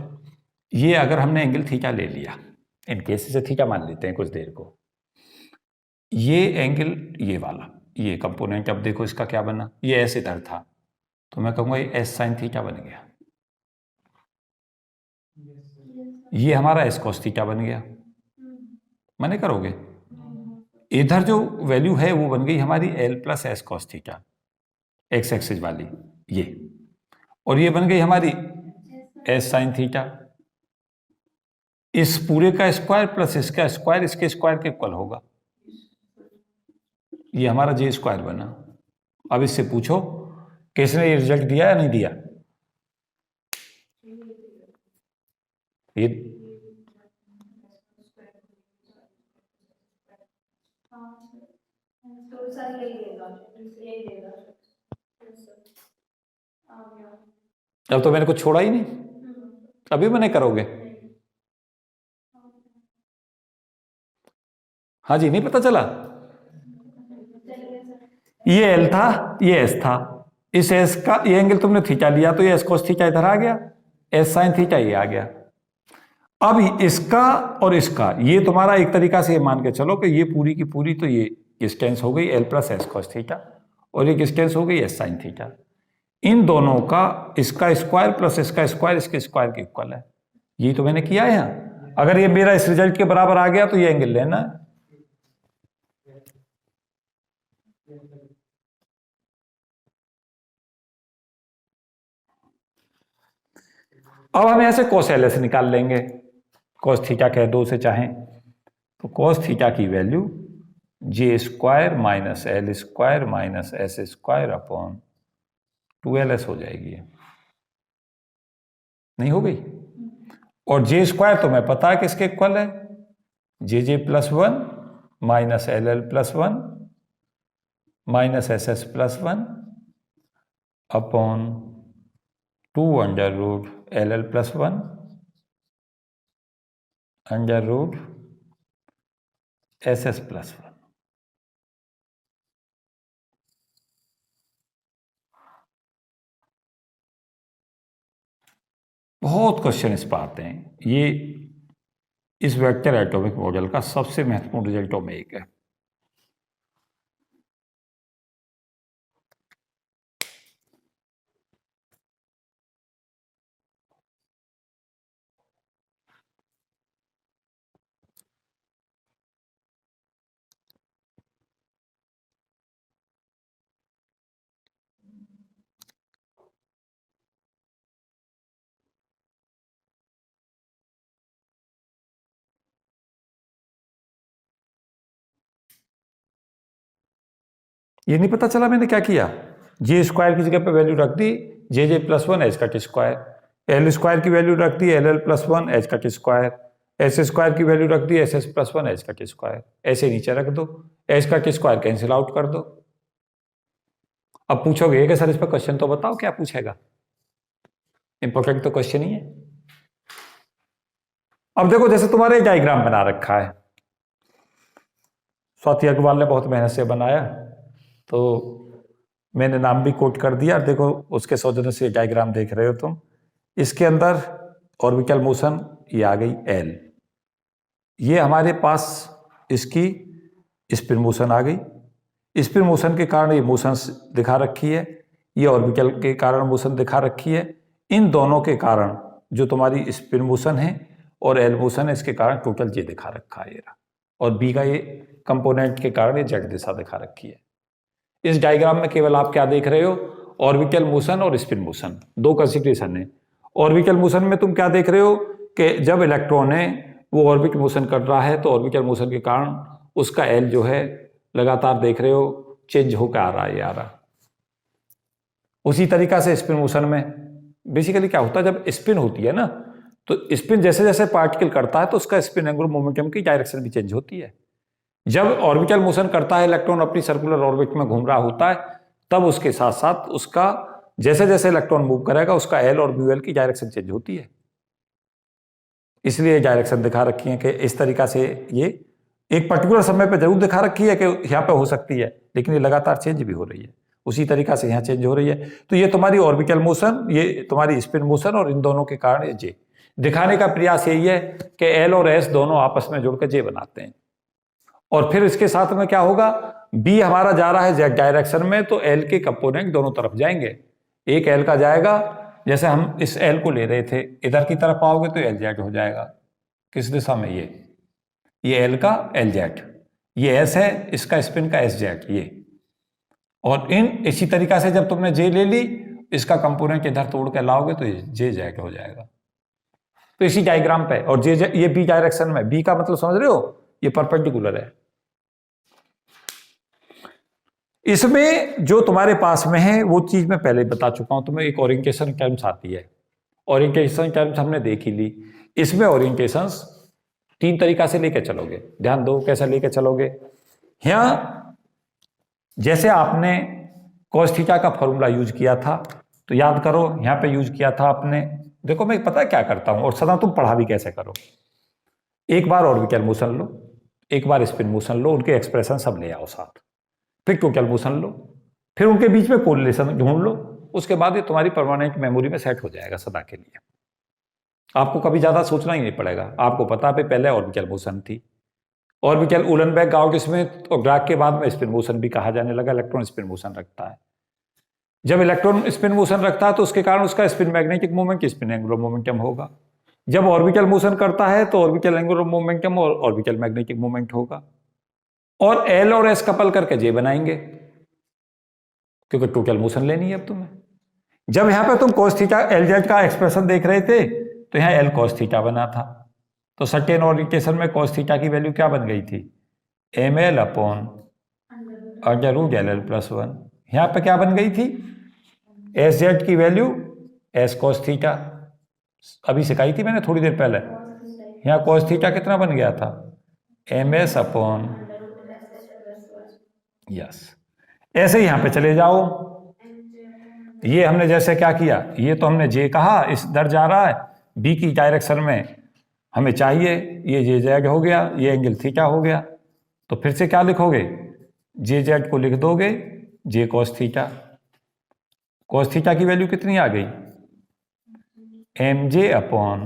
ये अगर हमने एंगल थीटा ले लिया, इन केस से थीटा मान लेते हैं कुछ देर को, ये एंगल ये वाला ये कंपोनेंट, अब देखो इसका क्या बना, ये एस इधर था तो मैं कहूँगा ये एस साइन थीटा बन गया, ये हमारा एस कॉस थीटा बन गया। माने करोगे, इधर जो वैल्यू है वो बन गई हमारी L plus S cos theta x axis वाली ये, और ये बन गई हमारी एस साइन थीटा। इस पूरे का स्क्वायर प्लस इसका स्क्वायर इसके स्क्वायर के इक्वल होगा, ये हमारा जे स्क्वायर बना। अब इससे पूछो किसने ये रिजल्ट दिया या नहीं दिया? ये तो सर यही देगा। अब तो मैंने कुछ छोड़ा ही नहीं, अभी मैंने करोगे। हाँ जी, नहीं पता चला? ये एल था ये एस था, इस एस का ये एंगल तुमने थीटा लिया तो ये एस कोस थीटा इधर आ गया, एस साइन थीटा ये आ गया। अब इसका और इसका ये तुम्हारा एक तरीका से ये मान के चलो कि ये पूरी की पूरी तो ये डिस्टेंस हो गई L plus S cos theta और ये डिस्टेंस हो गई एस साइन थीटा। इन दोनों का इसका स्क्वायर प्लस इसका स्क्वायर इसके स्क्वायर के इक्वल है, ये तो मैंने किया है यहाँ। अगर ये मेरा इस रिजल्ट के बराबर आ गया तो ये एंगल लेना है। अब हम यहां से कोस एल एस निकाल लेंगे, कोस थीटा कह दो उसे चाहें तो, कोस थीटा की value J square minus L square minus S square upon 2ls हो जाएगी, नहीं हो गई? और जे स्क्वायर तो मैं पता है किसके इक्वल है, J plus 1 minus L plus 1 minus S plus 1 upon 2 under root L plus 1 under root S plus 1। बहुत क्वेश्चन इस पर आते हैं, ये इस वेक्टर एटॉमिक मॉडल का सबसे महत्वपूर्ण रिजल्टों में एक है। ये नहीं पता चला मैंने क्या किया, जे स्क्वायर की जगह पे वैल्यू रख दी J plus 1 H cut square, L square की वैल्यू रख दी L plus 1 H cut square, S square की वैल्यू रख दी S plus 1 H cut square, ऐसे नीचे रख दो, H cut square cancel out कर दो। अब पूछोगे कि सर इस पर क्वेश्चन तो बताओ, क्या पूछेगा? इंपॉर्टेंट तो क्वेश्चन ही है। अब देखो जैसे तुम्हारे डायग्राम बना रखा है, स्वाति अग्रवाल ने बहुत मेहनत से बनाया तो मैंने नाम भी कोट कर दिया। देखो उसके सौजन्य से डायग्राम देख रहे हो तुम, इसके अंदर ऑर्बिटल मोशन ये आ गई एल, ये हमारे पास इसकी स्पिन मोशन आ गई, स्पिन मोशन के कारण ये मोशन दिखा रखी है, ये ऑर्बिटल के कारण मोशन दिखा रखी है। इन दोनों के कारण जो तुम्हारी स्पिन मोशन है और एल मोशन है, इसके कारण टोटल जे दिखा रखा है ये, और बी का ये कंपोनेंट के कारण ये जेड दिशा दिखा रखी है। इस डायग्राम में केवल आप क्या देख रहे हो, ऑर्बिटल मोशन और स्पिन मोशन, दो कंसिडरेशन है। ऑर्बिटल मोशन में तुम क्या देख रहे हो कि जब इलेक्ट्रॉन है वो ऑर्बिट मोशन कर रहा है, तो ऑर्बिटल मोशन के कारण उसका एल जो है लगातार देख रहे हो चेंज होकर आ रहा है, ये आ रहा है। उसी तरीका से स्पिन मोशन में बेसिकली क्या होता है, जब स्पिन होती है ना, तो स्पिन जैसे जैसे पार्टिकल करता है तो उसका स्पिन एंगुलर मोमेंटम की डायरेक्शन भी चेंज होती है। जब ऑर्बिटल मोशन करता है, इलेक्ट्रॉन अपनी सर्कुलर ऑर्बिट में घूम रहा होता है, तब उसके साथ साथ उसका जैसे जैसे इलेक्ट्रॉन मूव करेगा उसका एल और म्यू एल की डायरेक्शन चेंज होती है। इसलिए डायरेक्शन दिखा रखी है कि इस तरीका से ये एक पर्टिकुलर समय पे जरूर दिखा रखी है कि यहाँ पे हो सकती है, लेकिन ये लगातार चेंज भी हो रही है। उसी तरीका से यहाँ चेंज हो रही है। तो ये तुम्हारी ऑर्बिटल मोशन, ये तुम्हारी स्पिन मोशन, और इन दोनों के कारण ये जे दिखाने का प्रयास यही है कि एल और एस दोनों आपस में जुड़कर जे बनाते हैं। और फिर इसके साथ में क्या होगा, बी हमारा जा रहा है जेड डायरेक्शन में, तो एल के कंपोनेंट दोनों तरफ जाएंगे। एक एल का जाएगा, जैसे हम इस एल को ले रहे थे, इधर की तरफ आओगे तो एल जेड हो जाएगा। किस दिशा में, ये एल का एल जेड, ये एस है, इसका स्पिन का एस जेड, ये। और इसी तरीका से जब तुमने जे ले ली, इसका कंपोनेंट इधर तोड़ के लाओगे तो ये जे जेड हो जाएगा। तो इसी डायग्राम पे, और जे ये बी डायरेक्शन में, बी का मतलब समझ रहे हो, ये परपेंडिकुलर है। इसमें जो तुम्हारे पास में है वो चीज मैं पहले बता चुका हूं तुम्हें। एक ओरिएंटेशन टर्म्स आती है, ओरिएंटेशन टर्म्स हमने देख ही ली। इसमें ओरिएंटेशंस 3 तरीका से लेके चलोगे, ध्यान दो कैसे लेके चलोगे। यहां जैसे आपने cos थीटा का फॉर्मूला यूज किया था, तो याद करो यहां पे यूज किया था आपने। देखो मैं पता है क्या करता हूं, और सदा तुम पढ़ा भी कैसे करो। एक बार ऑर्बिटल मोशन लो, एक बार स्पिन मोशन लो, उनके एक्सप्रेशन सब ले आओ साथ, फिर टोटल मोशन लो, फिर उनके बीच में कोरिलेशन ढूंढ लो। उसके बाद ये तुम्हारी परमानेंट मेमोरी में सेट हो जाएगा सदा के लिए। आपको कभी ज्यादा सोचना ही नहीं पड़ेगा। आपको पता है पहले ऑर्बिटल मोशन थी, ऑर्बिटल उलनबैक गाउस स्मिथ और ग्राग के बाद में स्पिन मोशन भी कहा जाने लगा। इलेक्ट्रॉन स्पिन मोशन रखता है। जब इलेक्ट्रॉन स्पिन मोशन रखता है तो उसके कारण उसका spin magnetic moment spin angular momentum होगा। जब ऑर्बिटल मोशन करता है तो ऑर्बिटल एंगुलर मोमेंटम और ऑर्बिटल मैग्नेटिक मोमेंट होगा। और एल और एस कपल करके जे बनाएंगे, क्योंकि टोटल मोशन लेनी है अब तुम्हें। जब यहां पे तुम cos थीटा एल जेड का एक्सप्रेशन देख रहे थे, तो यहां एल cos थीटा बना था। तो सर्टेन ओरिएंटेशन में cos थीटा की वैल्यू क्या बन गई थी, M L upon under root L L plus 1। यहां पे क्या बन गई थी, एस जेड की वैल्यू एस cos थीटा, अभी सिखाई थी मैंने थोड़ी देर पहले। यहां cos थीटा कितना बन गया था, एम एस अपॉन, यस। ऐसे ही यहां पे चले जाओ, ये हमने जैसे क्या किया, ये तो हमने जे कहा, इस दर जा रहा है, बी की डायरेक्शन में हमें चाहिए, ये जे जेड हो गया, ये एंगल थीटा हो गया। तो फिर से क्या लिखोगे, जे जेड को लिख दोगे जे cos थीटा। cos थीटा की वैल्यू कितनी आ गई, एम जे अपॉन,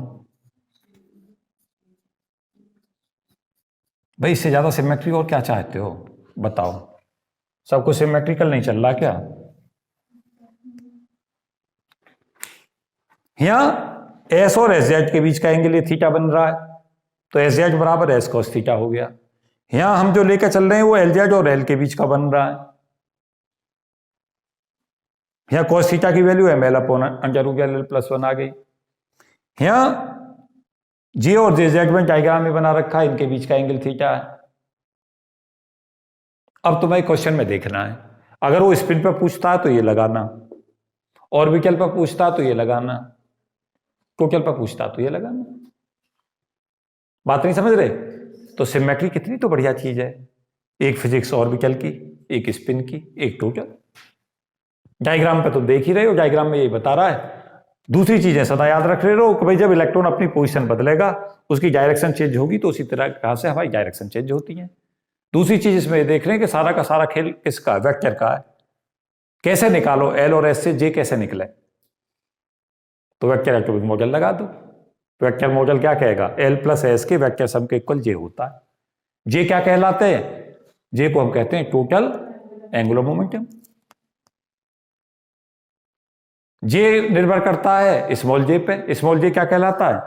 भाई इससे ज्यादा सिमेट्री और क्या चाहते हो बताओ, सब कुछ सिमेट्रिकल नहीं चल रहा क्या। यहां एस और एस जेड के बीच का एंगल ये थीटा बन रहा है, तो एस जेड बराबर एस cos थीटा हो गया। यहां हम जो लेकर चल रहे हैं वो एल जेड और एल के बीच का बन रहा है। यहां cos थीटा की value M L upon under root L L plus 1 आ गई। यहां जे और जे जेड में डायग्राम में बना रखा है, इनके बीच का एंगल थीटा है। अब तुम्हें क्वेश्चन में देखना है, अगर वो स्पिन पर पूछता है तो ये लगाना, ऑर्बिटल पर पूछता है तो ये लगाना, टोटल पर पूछता है तो ये लगाना। बात नहीं समझ रहे। तो सिमेट्री कितनी तो बढ़िया चीज है, एक फिजिक्स ऑर्बिटल की, एक स्पिन की, एक टोटल। डायग्राम पे तो देख ही रहे हो, डायग्राम में यही बता रहा है। दूसरी चीजें सदा याद रख रहे हो कि भाई जब इलेक्ट्रॉन अपनी पोजीशन बदलेगा, उसकी डायरेक्शन चेंज होगी, तो उसी तरह से हमारी डायरेक्शन चेंज होती है। दूसरी चीज इसमें ये देख रहे हैं कि सारा का सारा खेल किसका, वेक्टर का है। कैसे निकालो एल और एस से जे कैसे निकले, तो वेक्टर एटॉमिक मॉडल लगा दो। वेक्टर मॉडल क्या कहेगा, एल प्लस एस के वेक्टर सम के इक्वल जे होता है। जे क्या कहलाते हैं, जे को हम कहते हैं टोटल एंगुलर मोमेंटम। जे निर्भर करता है स्मॉल जे पे। स्मॉल जे क्या कहलाता है,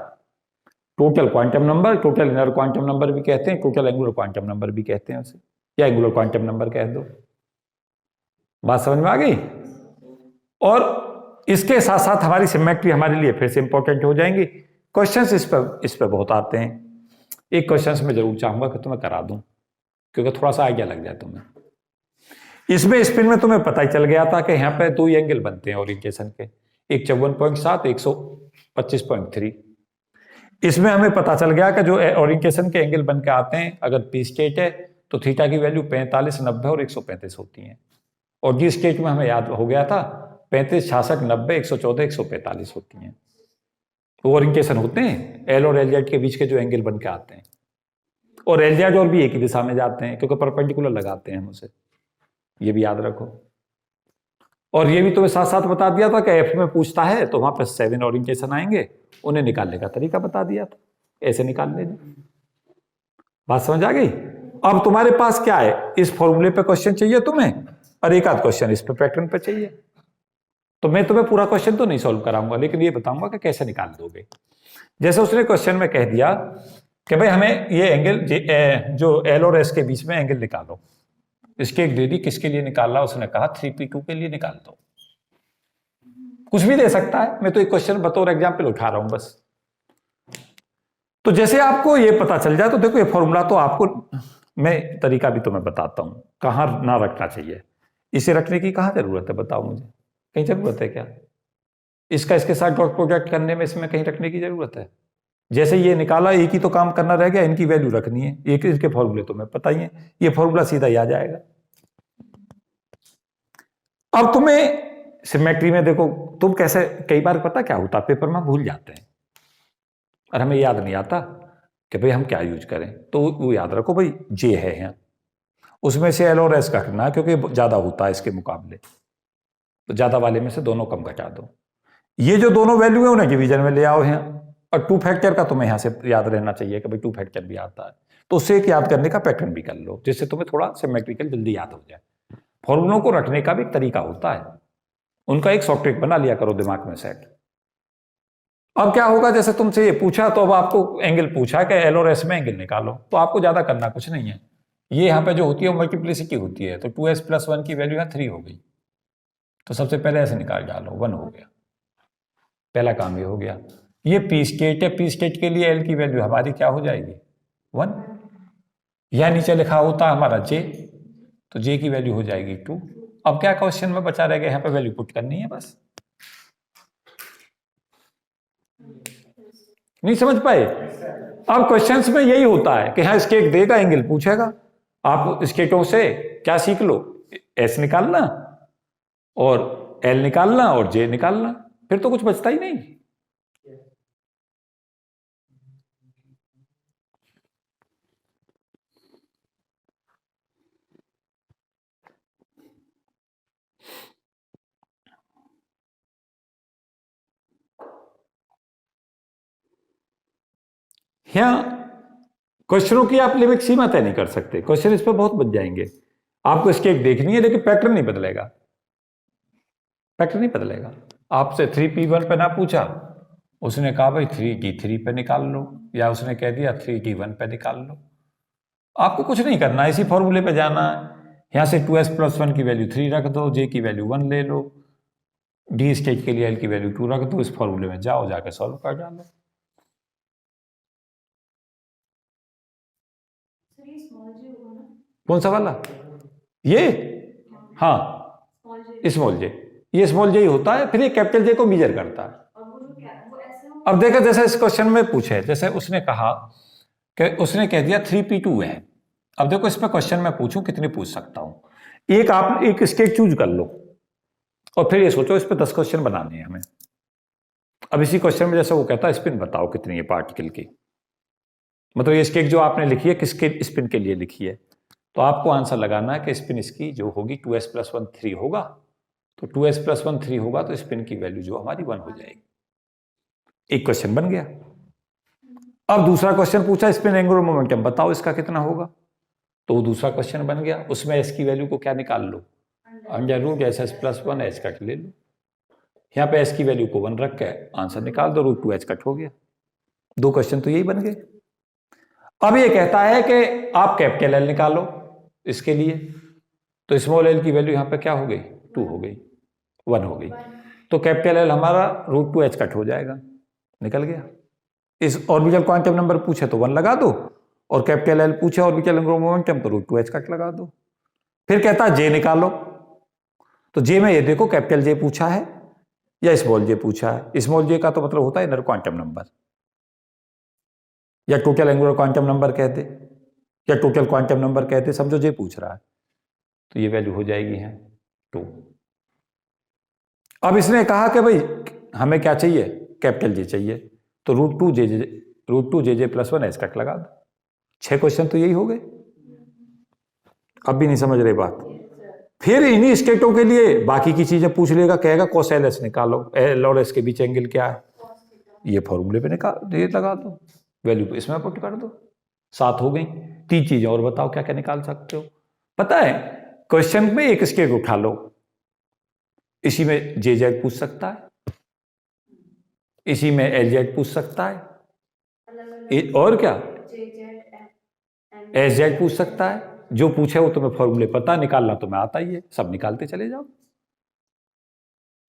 total quantum number, total inner quantum number भी कहते हैं, टोटल एंगुलर क्वांटम नंबर भी कहते हैं उसे, या एंगुलर क्वांटम नंबर कह दो। बात समझ में आ गई। और इसके साथ साथ हमारी सिमेट्री हमारे लिए फिर से इंपॉर्टेंट हो जाएंगी। क्वेश्चंस इस पर बहुत आते हैं। एक क्वेश्चन में जरूर चाहूंगा कि तुम्हें करा दूं, क्योंकि थोड़ा सा आइडिया लग जाए तुम्हें। इसमें स्पिन में तुम्हें पता ही चल गया था कि यहाँ पे 2 एंगल बनते हैं ओरिएंटेशन के, एक 54.7, 125.3। इसमें हमें पता चल गया कि जो ओरिएंटेशन के एंगल बन के आते हैं, अगर पी स्टेट है तो थीटा की वैल्यू 45, 90 और 135 होती है, और जी स्टेट में हमें याद हो गया था 35, 66, 90, 114, 145 होती हैं। वो ओरिएंटेशन होते हैं एल और एल के बीच के जो एंगल बन के आते हैं, और एल और भी एक ही दिशा में जाते हैं क्योंकि परपेंडिकुलर लगाते हैं हम उसे, ये भी याद रखो। और ये भी तुम्हें साथ साथ बता दिया था कि एफ में पूछता है तो वहां पर 7 ओरिएंटेशन आएंगे, उन्हें निकालने का तरीका बता दिया था, ऐसे निकाल लेना। बात समझ आ गई? अब तुम्हारे पास क्या है, इस फॉर्मूले पे क्वेश्चन चाहिए तुम्हें, और एक आध क्वेश्चन इस पे पैटर्न पे चाहिए। तो मैं तुम्हें पूरा क्वेश्चन तो नहीं सॉल्व कराऊंगा, लेकिन ये बताऊंगा कि कैसे निकाल दोगे। जैसे उसने क्वेश्चन में कह दिया कि भाई हमें ये एंगल जो एल और एस के बीच में एंगल निकालो, इसके एक दे दी, किसके लिए निकाल रहा, उसने कहा 3p2 के लिए निकाल दो। कुछ भी दे सकता है, मैं तो एक क्वेश्चन बतौर एग्जाम्पल उठा रहा हूं बस। तो जैसे आपको ये पता चल जाए, तो देखो ये फॉर्मूला तो आपको मैं तरीका भी तुम्हें बताता हूं कहां ना रखना चाहिए। इसे रखने की कहां जरूरत है, बताओ मुझे, कहीं जरूरत है क्या? इसका इसके साथ डॉट प्रोडक्ट करने में इसमें कहीं रखने की जरूरत है? जैसे ये निकाला, एक ही तो काम करना रह गया, इनकी वैल्यू रखनी है, एक इनके फॉर्मूले तुम्हें पता ही है, ये फॉर्मूला सीधा ही आ जाएगा। अब तुम्हें सिमेट्री में देखो, तुम कैसे, कई बार पता क्या होता, पेपर में भूल जाते हैं और हमें याद नहीं आता कि भाई हम क्या यूज करें, तो वो याद रखो भाई जे है यहाँ, उसमें से एल और एस घटना, क्योंकि ज्यादा होता है इसके मुकाबले, तो ज्यादा वाले में से दोनों कम घटा दो। ये जो दोनों वैल्यू है उन्हें डिवीजन में ले आओ यहाँ, और 2 फैक्टर का तुम्हें यहाँ से याद रहना चाहिए कि भाई 2 फैक्टर भी आता है, तो उससे एक याद करने का पैटर्न भी कर लो, जिससे तुम्हें थोड़ा सिमेट्रिकल जल्दी याद हो जाए। फॉर्मूलों को रखने का भी एक तरीका होता है, उनका एक शॉर्ट ट्रिक बना लिया करो दिमाग में सेट। अब क्या होगा, जैसे तुमसे ये पूछा तो अब आपको एंगल पूछा कि एल और एस में एंगल निकालो, तो आपको ज्यादा करना कुछ नहीं है। ये यहाँ पे जो होती है वो मल्टीप्लिसिटी होती है, तो 2s + 1 की वैल्यू यहाँ 3 हो गई, तो सबसे पहले ऐसे निकाल डालो, 1 हो गया, पहला काम ये हो गया। ये पी स्टेट है, पी स्टेट के लिए एल की वैल्यू हमारी क्या हो जाएगी, 1। यह नीचे लिखा होता है हमारा जे, तो जे की वैल्यू हो जाएगी 2। अब क्या क्वेश्चन में बचा रह गया, यहाँ पे वैल्यू पुट करनी है बस। नहीं समझ पाए? अब क्वेश्चंस में यही होता है कि हाँ स्केट देगा, एंगल पूछेगा, आप स्केटों से क्या सीख लो, एस निकालना और एल निकालना और जे निकालना, फिर तो कुछ बचता ही नहीं। यहाँ क्वेश्चनों की आप लिमिट सीमा तय नहीं कर सकते, क्वेश्चन इस पर बहुत बच जाएंगे। आपको स्केट देखनी है, लेकिन पैटर्न नहीं बदलेगा, पैटर्न नहीं बदलेगा। आपसे 3p1 पे ना पूछा, उसने कहा भाई 3d3 पे निकाल लो, या उसने कह दिया 3d1 पे निकाल लो, आपको कुछ नहीं करना, इसी फॉर्मूले पे जाना है। यहां से 2s + 1 की वैल्यू 3 रख दो, जे की वैल्यू 1 ले लो, डी स्टेट के लिए एल की वैल्यू 2 रख दो, इस फॉर्मूले में जाओ, जाके सॉल्व कर डालो। कौन सा वाला? ये, हाँ स्मॉल जे, ये स्मॉल जे ही होता है, फिर ये कैपिटल जे को मेजर करता है। अब देखो जैसे इस क्वेश्चन में पूछे, जैसे उसने कहा कि उसने कह दिया 3p2 है। अब देखो इस पे क्वेश्चन में पूछूं कितने पूछ सकता हूं, एक आप एक स्केट चूज कर लो और फिर ये सोचो इस पे 10 क्वेश्चन बनाने हैं हमें। अब इसी क्वेश्चन में जैसे वो कहता है स्पिन बताओ कितनी है पार्टिकल की, मतलब ये स्केट जो आपने लिखी है किसके स्पिन के लिए लिखी है, तो आपको आंसर लगाना है कि स्पिन इसकी जो होगी 2s + 1 3 होगा, तो 2s + 1 3 होगा, तो स्पिन की वैल्यू जो हमारी 1 हो जाएगी। एक क्वेश्चन बन गया। अब दूसरा क्वेश्चन पूछा स्पिन एंगुलर मोमेंटम बताओ इसका कितना होगा, तो दूसरा क्वेश्चन बन गया, उसमें एस की वैल्यू को क्या निकाल लो, √SS + 1 h कट ले लो, यहाँ पे एस की वैल्यू को 1 रख के आंसर निकाल दो, √2h कट हो गया। 2 क्वेश्चन तो यही बन गए। अब ये कहता है कि आप कैपिटल एल निकालो इसके लिए, तो स्मॉल एल की वैल्यू यहाँ पे क्या हो गई, 2 हो गई, 1 हो गई, तो कैपिटल एल हमारा √2h कट हो जाएगा, निकल गया। इस ऑर्बिटल क्वांटम नंबर पूछे तो 1 लगा दो, और कैपिटल एल पूछे ऑर्बिटल एंगुलर मोमेंटम तो √2h कट लगा दो। फिर कहता है जे निकालो, तो जे में ये देखो कैपिटल जे पूछा है या स्मॉल जे पूछा है। स्मॉल जे का तो मतलब होता है इनर क्वांटम नंबर, या टोटल एंगुलर क्वांटम नंबर कहते, या टोटल क्वांटम नंबर कहते, समझो जे पूछ रहा है। तो ये वैल्यू हो जाएगी है 2। अब इसने कहा कि भाई हमें क्या चाहिए, कैपिटल जे चाहिए, तो √2 जे प्लस 1 कट लगा दो। 6 क्वेश्चन तो यही हो गए। अब भी नहीं समझ रहे बात। फिर इन्हीं स्टेटों के लिए बाकी की चीजें पूछ लेगा, कहेगा cos LS निकालो, एल और एस के बीच एंगल क्या है, ये फॉर्मूले पे निकाल ये लगा दो, वैल्यू इसमें पुट कर दो, 7 हो गई। 3 चीजें और बताओ क्या क्या निकाल सकते हो। पता है क्वेश्चन में एक स्टेट उठा लो, इसी में JZ पूछ सकता है, इसी में LZ पूछ सकता है, और क्या SZ पूछ सकता है। जो पूछे वो तुम्हें फॉर्मूले पता, निकालना तुम्हें आता ही है, सब निकालते चले जाओ।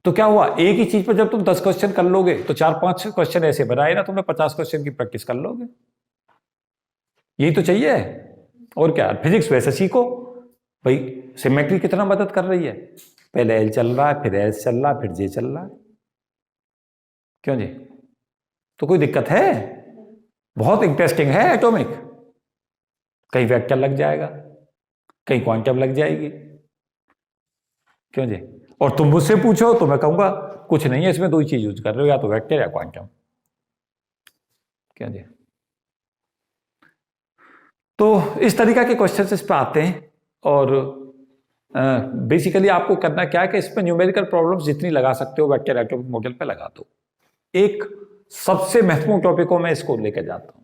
तो क्या हुआ, एक ही चीज पर जब तुम 10 क्वेश्चन कर लोगे तो 4-5 क्वेश्चन ऐसे बनाए ना, तुम्हें 50 क्वेश्चन की प्रैक्टिस कर लोगे। यही तो चाहिए। और क्या, फिजिक्स वैसे सीखो भाई। सिमेट्री कितना मदद कर रही है, पहले एल चल रहा है, फिर एस चल रहा है, फिर जे चल रहा है, क्यों जी? तो कोई दिक्कत है? बहुत इंटरेस्टिंग है एटॉमिक। कहीं वेक्टर लग जाएगा, कहीं क्वांटम लग जाएगी, क्यों जी? और तुम मुझसे पूछो तो मैं कहूंगा कुछ नहीं है, इसमें 2 ही चीज यूज कर रहे हो, या तो वेक्टर या क्वांटम, क्यों जी? तो इस तरीका के क्वेश्चंस इस पे आते हैं। और बेसिकली आपको करना क्या है कि इसमें न्यूमेरिकल प्रॉब्लम्स जितनी लगा सकते हो वेक्टर एटॉमिक मॉडल पे लगा दो। एक सबसे महत्वपूर्ण टॉपिक मैं इसको लेकर जाता हूं,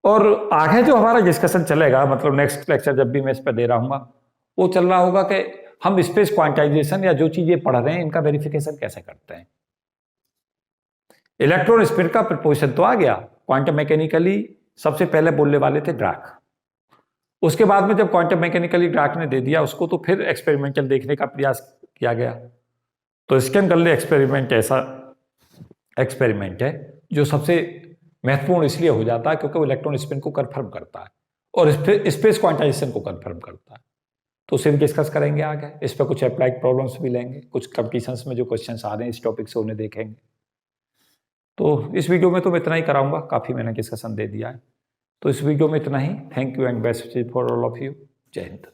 और आगे जो हमारा डिस्कशन चलेगा, मतलब नेक्स्ट लेक्चर जब भी मैं इस पर दे रहा हूँ, वो चल रहा होगा कि हम स्पेस क्वांटाइजेशन या जो चीजें पढ़ रहे हैं इनका वेरिफिकेशन कैसे करते हैं। इलेक्ट्रॉन स्पिन का प्रपोजिशन तो आ गया, क्वांटम मैकेनिकली सबसे पहले बोलने वाले थे ड्राक। उसके बाद में जब क्वांटम मैकेनिकली ड्राक ने दे दिया उसको, तो फिर एक्सपेरिमेंटल देखने का प्रयास किया गया। तो स्कैन कर ले एक्सपेरिमेंट ऐसा एक्सपेरिमेंट है जो सबसे महत्वपूर्ण इसलिए हो जाता है क्योंकि वो इलेक्ट्रॉन स्पिन को कंफर्म करता है और स्पेस क्वांटाइजेशन को कंफर्म करता है। तो उसे भी डिस्कस करेंगे आगे। इस पर कुछ अप्लाइड प्रॉब्लम्स भी लेंगे, कुछ कंपटीशंस में जो क्वेश्चंस आ रहे हैं इस टॉपिक से उन्हें देखेंगे। तो इस वीडियो में तो मैं इतना ही कराऊंगा, काफ़ी मैंने डिस्कशन दे दिया है। तो इस वीडियो में इतना ही। Thank you and best for all of you. जय हिंद।